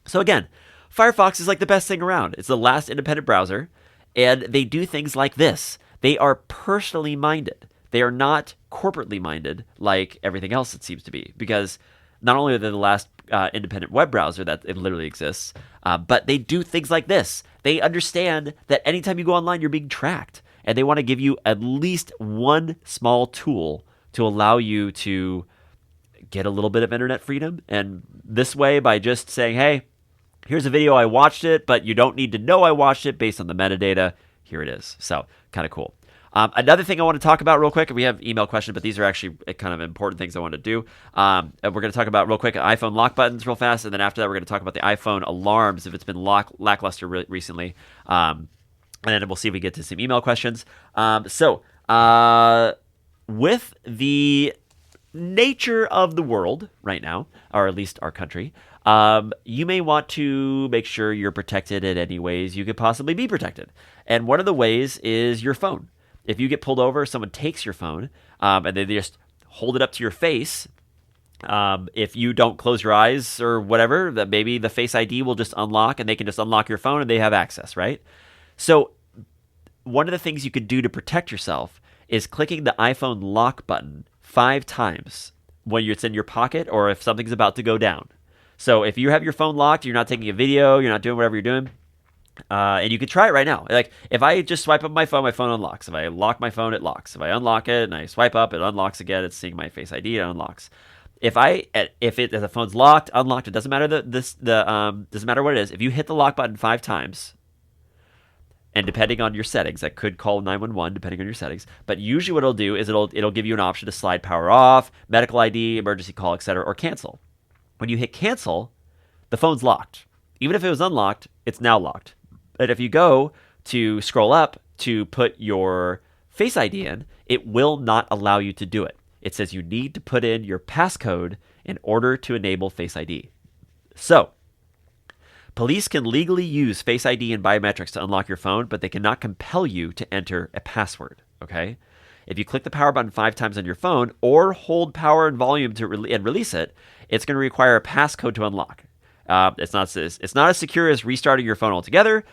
So again, Firefox is like the best thing around. It's the last independent browser, and they do things like this. They are personally minded. They are not corporately minded like everything else it seems to be, because not only are they the last independent web browser that it literally exists, but they do things like this. They understand that anytime you go online, you're being tracked, and they want to give you at least one small tool to allow you to get a little bit of internet freedom. And this way, by just saying, hey, here's a video, I watched it, but you don't need to know I watched it based on the metadata. Here it is. So kind of cool. Another thing I want to talk about real quick, we have email questions, but these are actually kind of important things I want to do. We're going to talk about real quick iPhone lock buttons real fast, and then after that we're going to talk about the iPhone alarms if it's been lackluster recently. and then we'll see if we get to some email questions. With the nature of the world right now, or at least our country, you may want to make sure you're protected in any ways you could possibly be protected. And one of the ways is your phone. If you get pulled over, someone takes your phone, and they just hold it up to your face. If you don't close your eyes or whatever, that maybe the Face ID will just unlock and they can just unlock your phone and they have access, right? So one of the things you could do to protect yourself is clicking the iPhone lock button 5 times when it's in your pocket or if something's about to go down. So if you have your phone locked, you're not taking a video, you're not doing whatever you're doing, and you could try it right now. Like if I just swipe up my phone unlocks. If I lock my phone, it locks. If I unlock it and I swipe up, it unlocks again. It's seeing my Face ID, it unlocks. If the phone's locked, unlocked, it doesn't matter doesn't matter what it is. If you hit the lock button 5 times, and depending on your settings, that could call 911 depending on your settings. But usually what it'll do is it'll give you an option to slide power off, medical ID, emergency call, etc., or cancel. When you hit cancel, the phone's locked. Even if it was unlocked, it's now locked. But if you go to scroll up to put your Face ID in, it will not allow you to do it. It says you need to put in your passcode in order to enable Face ID. So, police can legally use Face ID and biometrics to unlock your phone, but they cannot compel you to enter a password, okay? If you click the power button 5 times on your phone or hold power and volume and release it, it's going to require a passcode to unlock. It's not as secure as restarting your phone altogether.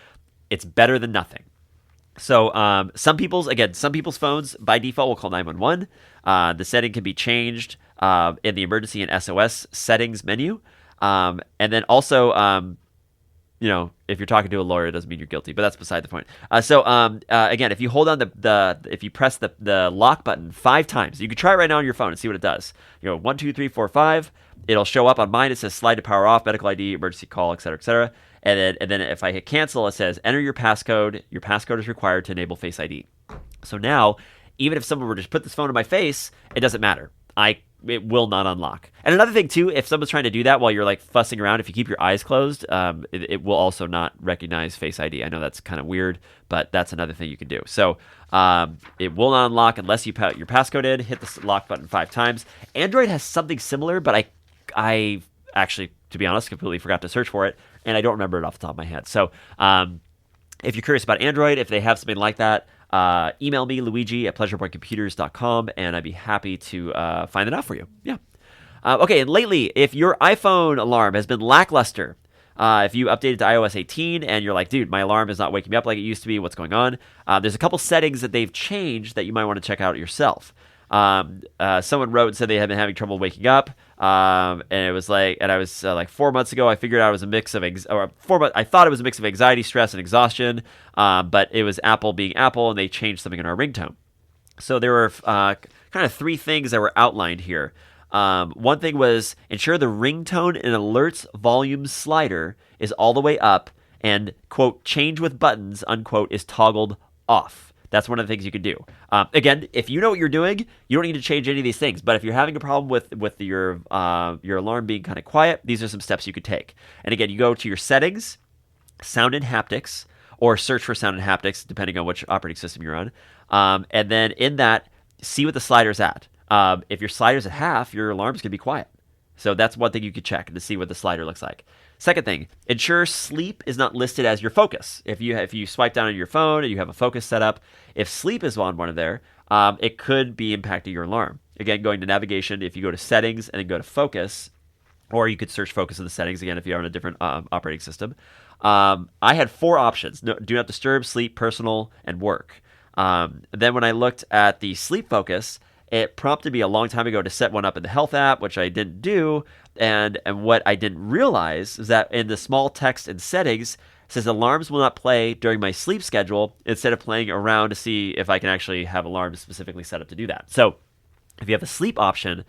It's better than nothing. So some people's phones by default will call 911. The setting can be changed in the emergency and SOS settings menu. And then also, if you're talking to a lawyer, it doesn't mean you're guilty, but that's beside the point. Again, if you hold on if you press the lock button 5 times, you can try it right now on your phone and see what it does. 1, 2, 3, 4, 5. It'll show up on mine. It says slide to power off, medical ID, emergency call, etc., etc. And then if I hit cancel, it says enter your passcode. Your passcode is required to enable Face ID. So now, even if someone were to just put this phone in my face, it doesn't matter. It will not unlock. And another thing too, if someone's trying to do that while you're like fussing around, if you keep your eyes closed, it will also not recognize Face ID. I know that's kind of weird, but that's another thing you can do. So it will not unlock unless you put your passcode in, hit the lock button 5 times. Android has something similar, but I actually, to be honest, completely forgot to search for it, and I don't remember it off the top of my head. So if you're curious about Android, if they have something like that, email me, Luigi at pleasurepointcomputers.com, and I'd be happy to find it out for you. Yeah. Okay, and lately, if your iPhone alarm has been lackluster, if you updated to iOS 18 and you're like, dude, my alarm is not waking me up like it used to be, what's going on? There's a couple settings that they've changed that you might want to check out yourself. Someone wrote and said they had been having trouble waking up, and it was like, and I was like 4 months ago, I figured out it was a mix of I thought it was a mix of anxiety, stress, and exhaustion, but it was Apple being Apple, and they changed something in our ringtone. So there were kind of 3 things that were outlined here. One thing was ensure the ringtone and alerts volume slider is all the way up, and quote change with buttons unquote is toggled off. That's one of the things you can do. Again, if you know what you're doing, you don't need to change any of these things. But if you're having a problem with your alarm being kind of quiet, these are some steps you could take. And again, you go to your settings, sound and haptics, or search for sound and haptics, depending on which operating system you're on. And then in that, see what the slider's at. If your slider's at half, your alarm's going to be quiet. So that's one thing you could check to see what the slider looks like. Second thing, ensure sleep is not listed as your focus. If you swipe down on your phone and you have a focus set up, if sleep is on one of there, it could be impacting your alarm. Again, going to navigation, if you go to settings and then go to focus, or you could search focus in the settings again if you're on a different operating system. I had 4 options: do not disturb, sleep, personal, and work. Then when I looked at the sleep focus, it prompted me a long time ago to set one up in the health app, which I didn't do. And what I didn't realize is that in the small text and settings, it says alarms will not play during my sleep schedule, instead of playing around to see if I can actually have alarms specifically set up to do that. So if you have the sleep option,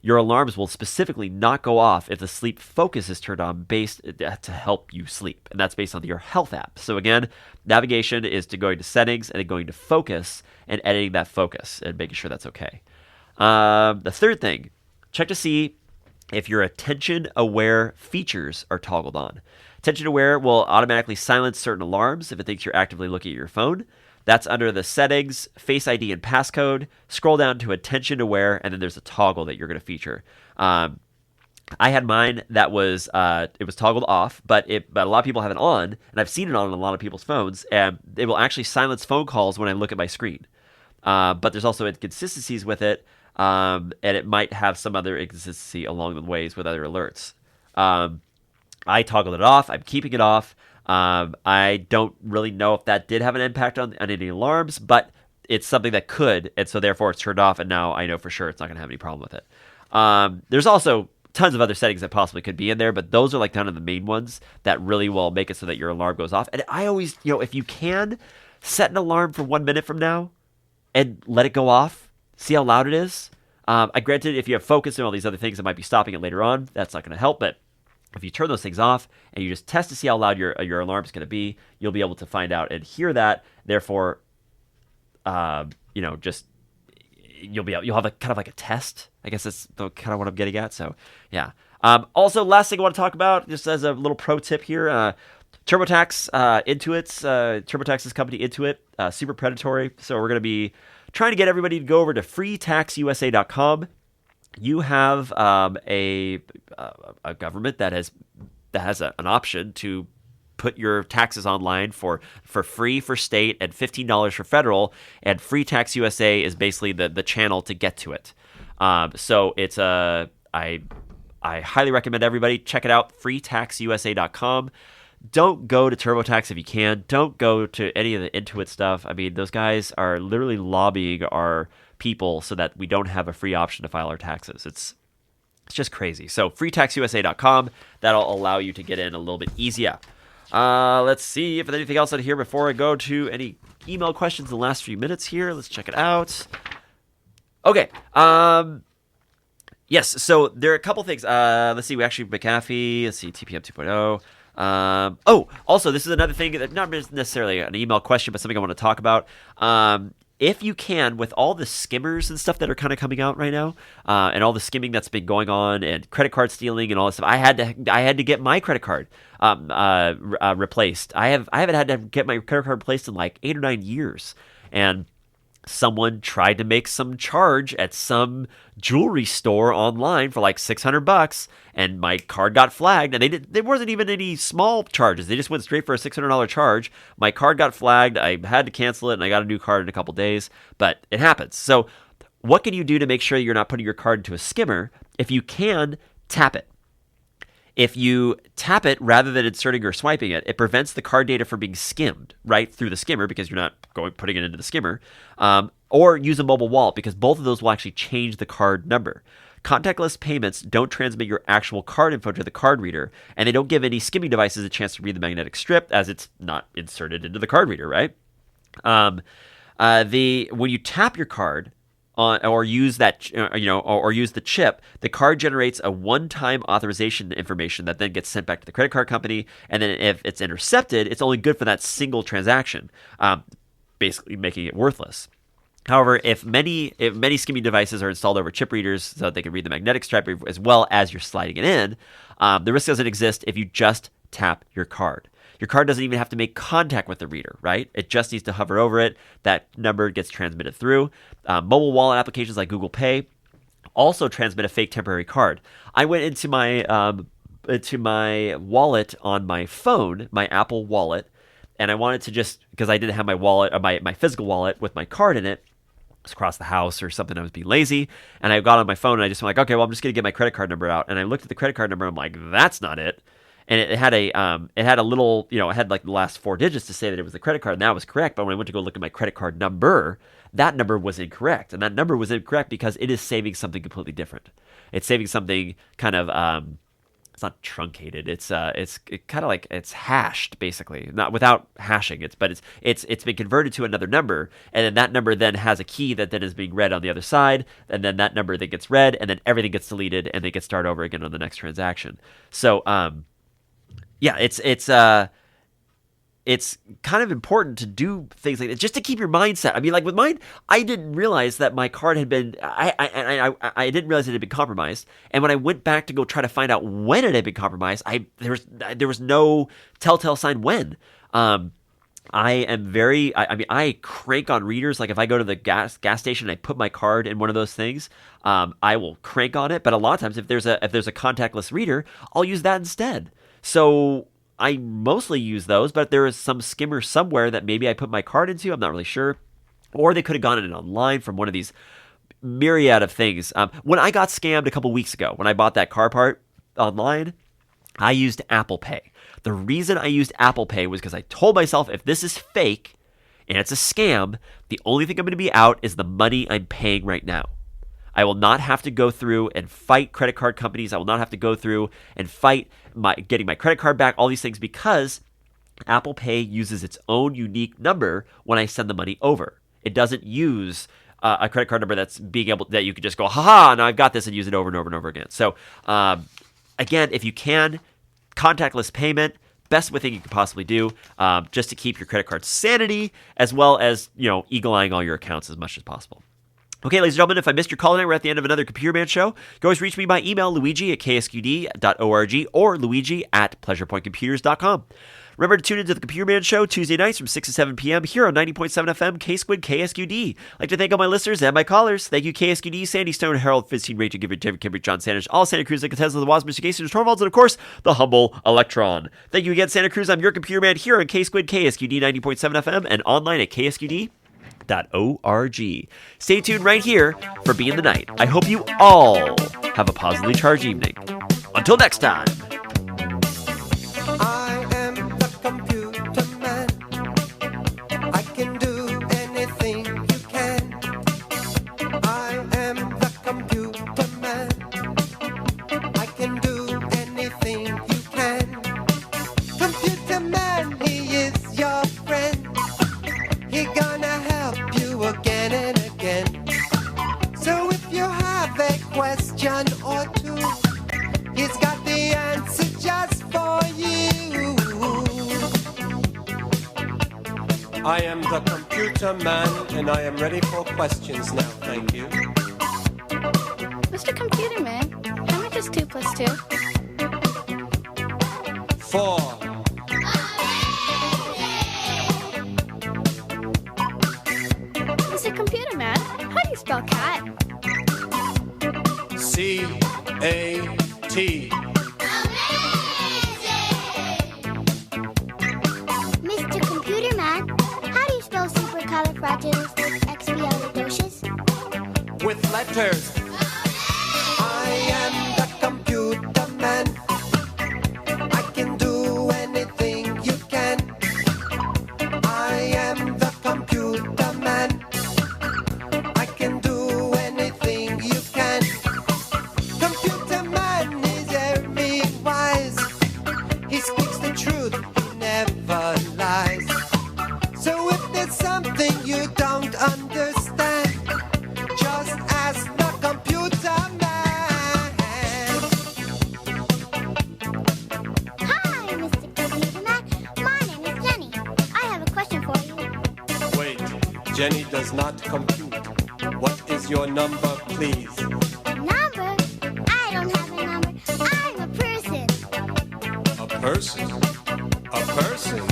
your alarms will specifically not go off if the sleep focus is turned on based to help you sleep. And that's based on your health app. So again, navigation is to going to settings and then going to focus and editing that focus and making sure that's okay. The third thing, check to see if your attention aware features are toggled on. Attention Aware will automatically silence certain alarms if it thinks you're actively looking at your phone. That's under the settings, Face ID and passcode. Scroll down to Attention Aware, and then there's a toggle that you're going to feature. I had mine that was it was toggled off, but a lot of people have it on, and I've seen it on a lot of people's phones, and it will actually silence phone calls when I look at my screen. But there's also inconsistencies with it, and it might have some other inconsistency along the ways with other alerts. I toggled it off. I'm keeping it off. I don't really know if that did have an impact on any alarms, but it's something that could, and so therefore it's turned off, and now I know for sure it's not going to have any problem with it. There's also tons of other settings that possibly could be in there, but those are like kind of the main ones that really will make it so that your alarm goes off. And I always, if you can, set an alarm for 1 minute from now and let it go off. See how loud it is. Granted, if you have focus and all these other things that might be stopping it later on, that's not going to help. But if you turn those things off and you just test to see how loud your alarm is going to be, you'll be able to find out and hear that. Therefore, just you'll have a kind of like a test. I guess that's kind of what I'm getting at. So, yeah. Also, last thing I want to talk about, just as a little pro tip here, TurboTax, Intuit's, TurboTax's company Intuit, super predatory. So we're going to be trying to get everybody to go over to freetaxusa.com. You have a government that has an option to put your taxes online for free for state and $15 for federal, and Free Tax USA is basically the channel to get to it. So it's I highly recommend everybody check it out, freetaxusa.com. Don't go to TurboTax if you can. Don't go to any of the Intuit stuff. I mean, those guys are literally lobbying our people so that we don't have a free option to file our taxes. It's just crazy. So freetaxusa.com, that'll allow you to get in a little bit easier. Let's see if there's anything else out here before I go to any email questions in the last few minutes here. Let's check it out. Okay. Yes, so there are a couple things. Let's see. We actually, McAfee. Let's see, TPM 2.0. Also, this is another thing that not necessarily an email question, but something I want to talk about. If you can, with all the skimmers and stuff that are kind of coming out right now, and all the skimming that's been going on, and credit card stealing and all this stuff, I had to get my credit card replaced. I haven't had to get my credit card replaced in like 8 or 9 years, and someone tried to make some charge at some jewelry store online for like $600, and my card got flagged, and there wasn't even any small charges. They just went straight for a $600 charge. My card got flagged. I had to cancel it, and I got a new card in a couple days, but it happens. So what can you do to make sure you're not putting your card into a skimmer? If you can, tap it. If you tap it rather than inserting or swiping it, it prevents the card data from being skimmed right through the skimmer because you're not putting it into the skimmer. Or use a mobile wallet because both of those will actually change the card number. Contactless payments don't transmit your actual card info to the card reader, and they don't give any skimming devices a chance to read the magnetic strip as it's not inserted into the card reader, right? When you tap your card, or use that, or use the chip, the card generates a one-time authorization information that then gets sent back to the credit card company. And then if it's intercepted, it's only good for that single transaction, basically making it worthless. However, if many skimming devices are installed over chip readers so that they can read the magnetic stripe as well as you're sliding it in, the risk doesn't exist if you just tap your card. Your card doesn't even have to make contact with the reader, right? It just needs to hover over it. That number gets transmitted through. Mobile wallet applications like Google Pay also transmit a fake temporary card. I went into my wallet on my phone, my Apple Wallet, and I wanted to because I didn't have my wallet, or my physical wallet with my card in it. It was across the house or something. I was being lazy, and I got on my phone and I just went like, okay, well, I'm just gonna get my credit card number out. And I looked at the credit card number. I'm like, that's not it. And it had a little, it had like the last 4 digits to say that it was the credit card, and that was correct. But when I went to go look at my credit card number, that number was incorrect. And that number was incorrect because it is saving something completely different. It's saving something kind of, it's not truncated. It's kind of like it's hashed, basically, not without hashing. It's been converted to another number, and then that number then has a key that then is being read on the other side, and then that number then gets read, and then everything gets deleted, and they get start over again on the next transaction. So, yeah, it's it's kind of important to do things like that just to keep your mindset. I mean, like with mine, I didn't realize that my card had been, I didn't realize it had been compromised. And when I went back to go try to find out when it had been compromised, there was no telltale sign when. I am very, I crank on readers. Like if I go to the gas station and I put my card in one of those things, I will crank on it. But a lot of times if there's a contactless reader, I'll use that instead. So I mostly use those, but there is some skimmer somewhere that maybe I put my card into. I'm not really sure. Or they could have gotten it online from one of these myriad of things. When I got scammed a couple weeks ago, when I bought that car part online, I used Apple Pay. The reason I used Apple Pay was because I told myself if this is fake and it's a scam, the only thing I'm going to be out is the money I'm paying right now. I will not have to go through and fight credit card companies. I will not have to go through and fight getting my credit card back, all these things, because Apple Pay uses its own unique number when I send the money over. It doesn't use a credit card number that you could just go, haha, now I've got this, and use it over and over and over again. So again, if you can, contactless payment, best thing you could possibly do, just to keep your credit card sanity, as well as, eagle-eyeing all your accounts as much as possible. Okay, ladies and gentlemen, if I missed your call tonight, we're at the end of another Computer Man show. You can always reach me by email, luigi@ksqd.org or luigi@pleasurepointcomputers.com. Remember to tune into the Computer Man show Tuesday nights from 6 to 7 p.m. here on 90.7 FM, KSQD, KSQD. I'd like to thank all my listeners and my callers. Thank you, KSQD, Sandy Stone, Harold, Fitzstein, Rachel, Gibbard, David, Kimber, John Sanders, all Santa Cruz, Nick Tesla, the Wasp, Mr. Casey, Torvalds, and of course, the humble Electron. Thank you again, Santa Cruz. I'm your Computer Man here on KSQD, KSQD 90.7 FM, and online at KSQD.org. Stay tuned right here for Be in the Night. I hope you all have a positively charged evening. Until next time. I am the computer man. I can do anything you can. I am the computer man. I can do anything you can. Computer man, he is your friend. He gonna help you again and again. So if you have a question or two, he's got the answer just for you. I am the computer man, and I am ready for questions now. Thank you. Mr. Computer Man, how much is 2 plus 2? 4. Mr. Computer Man, how do you spell cat? C-A-T. Mr. Computer Man, how do you spell supercalifragilisticexpialidocious? With letters. I am the computer man. I can do anything you can. I am the computer man. I can do anything you can. Computer man is very wise. He speaks the truth, he never lies. So if there's something you don't understand, just ask the computer man. Hi, Mr. Computer Man. My name is Jenny. I have a question for you. Wait, Jenny does not compute. What is your number, please? Number? I don't have a number. I'm a person. A person? A person?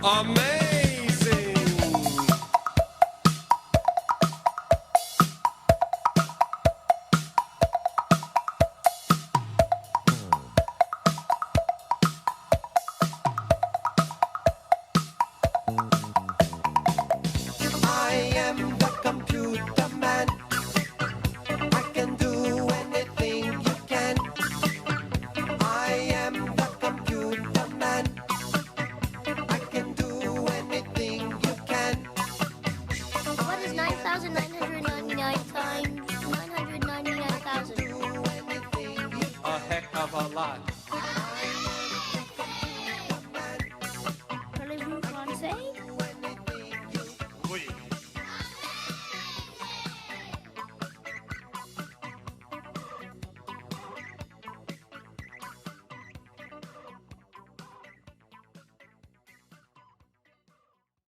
A man?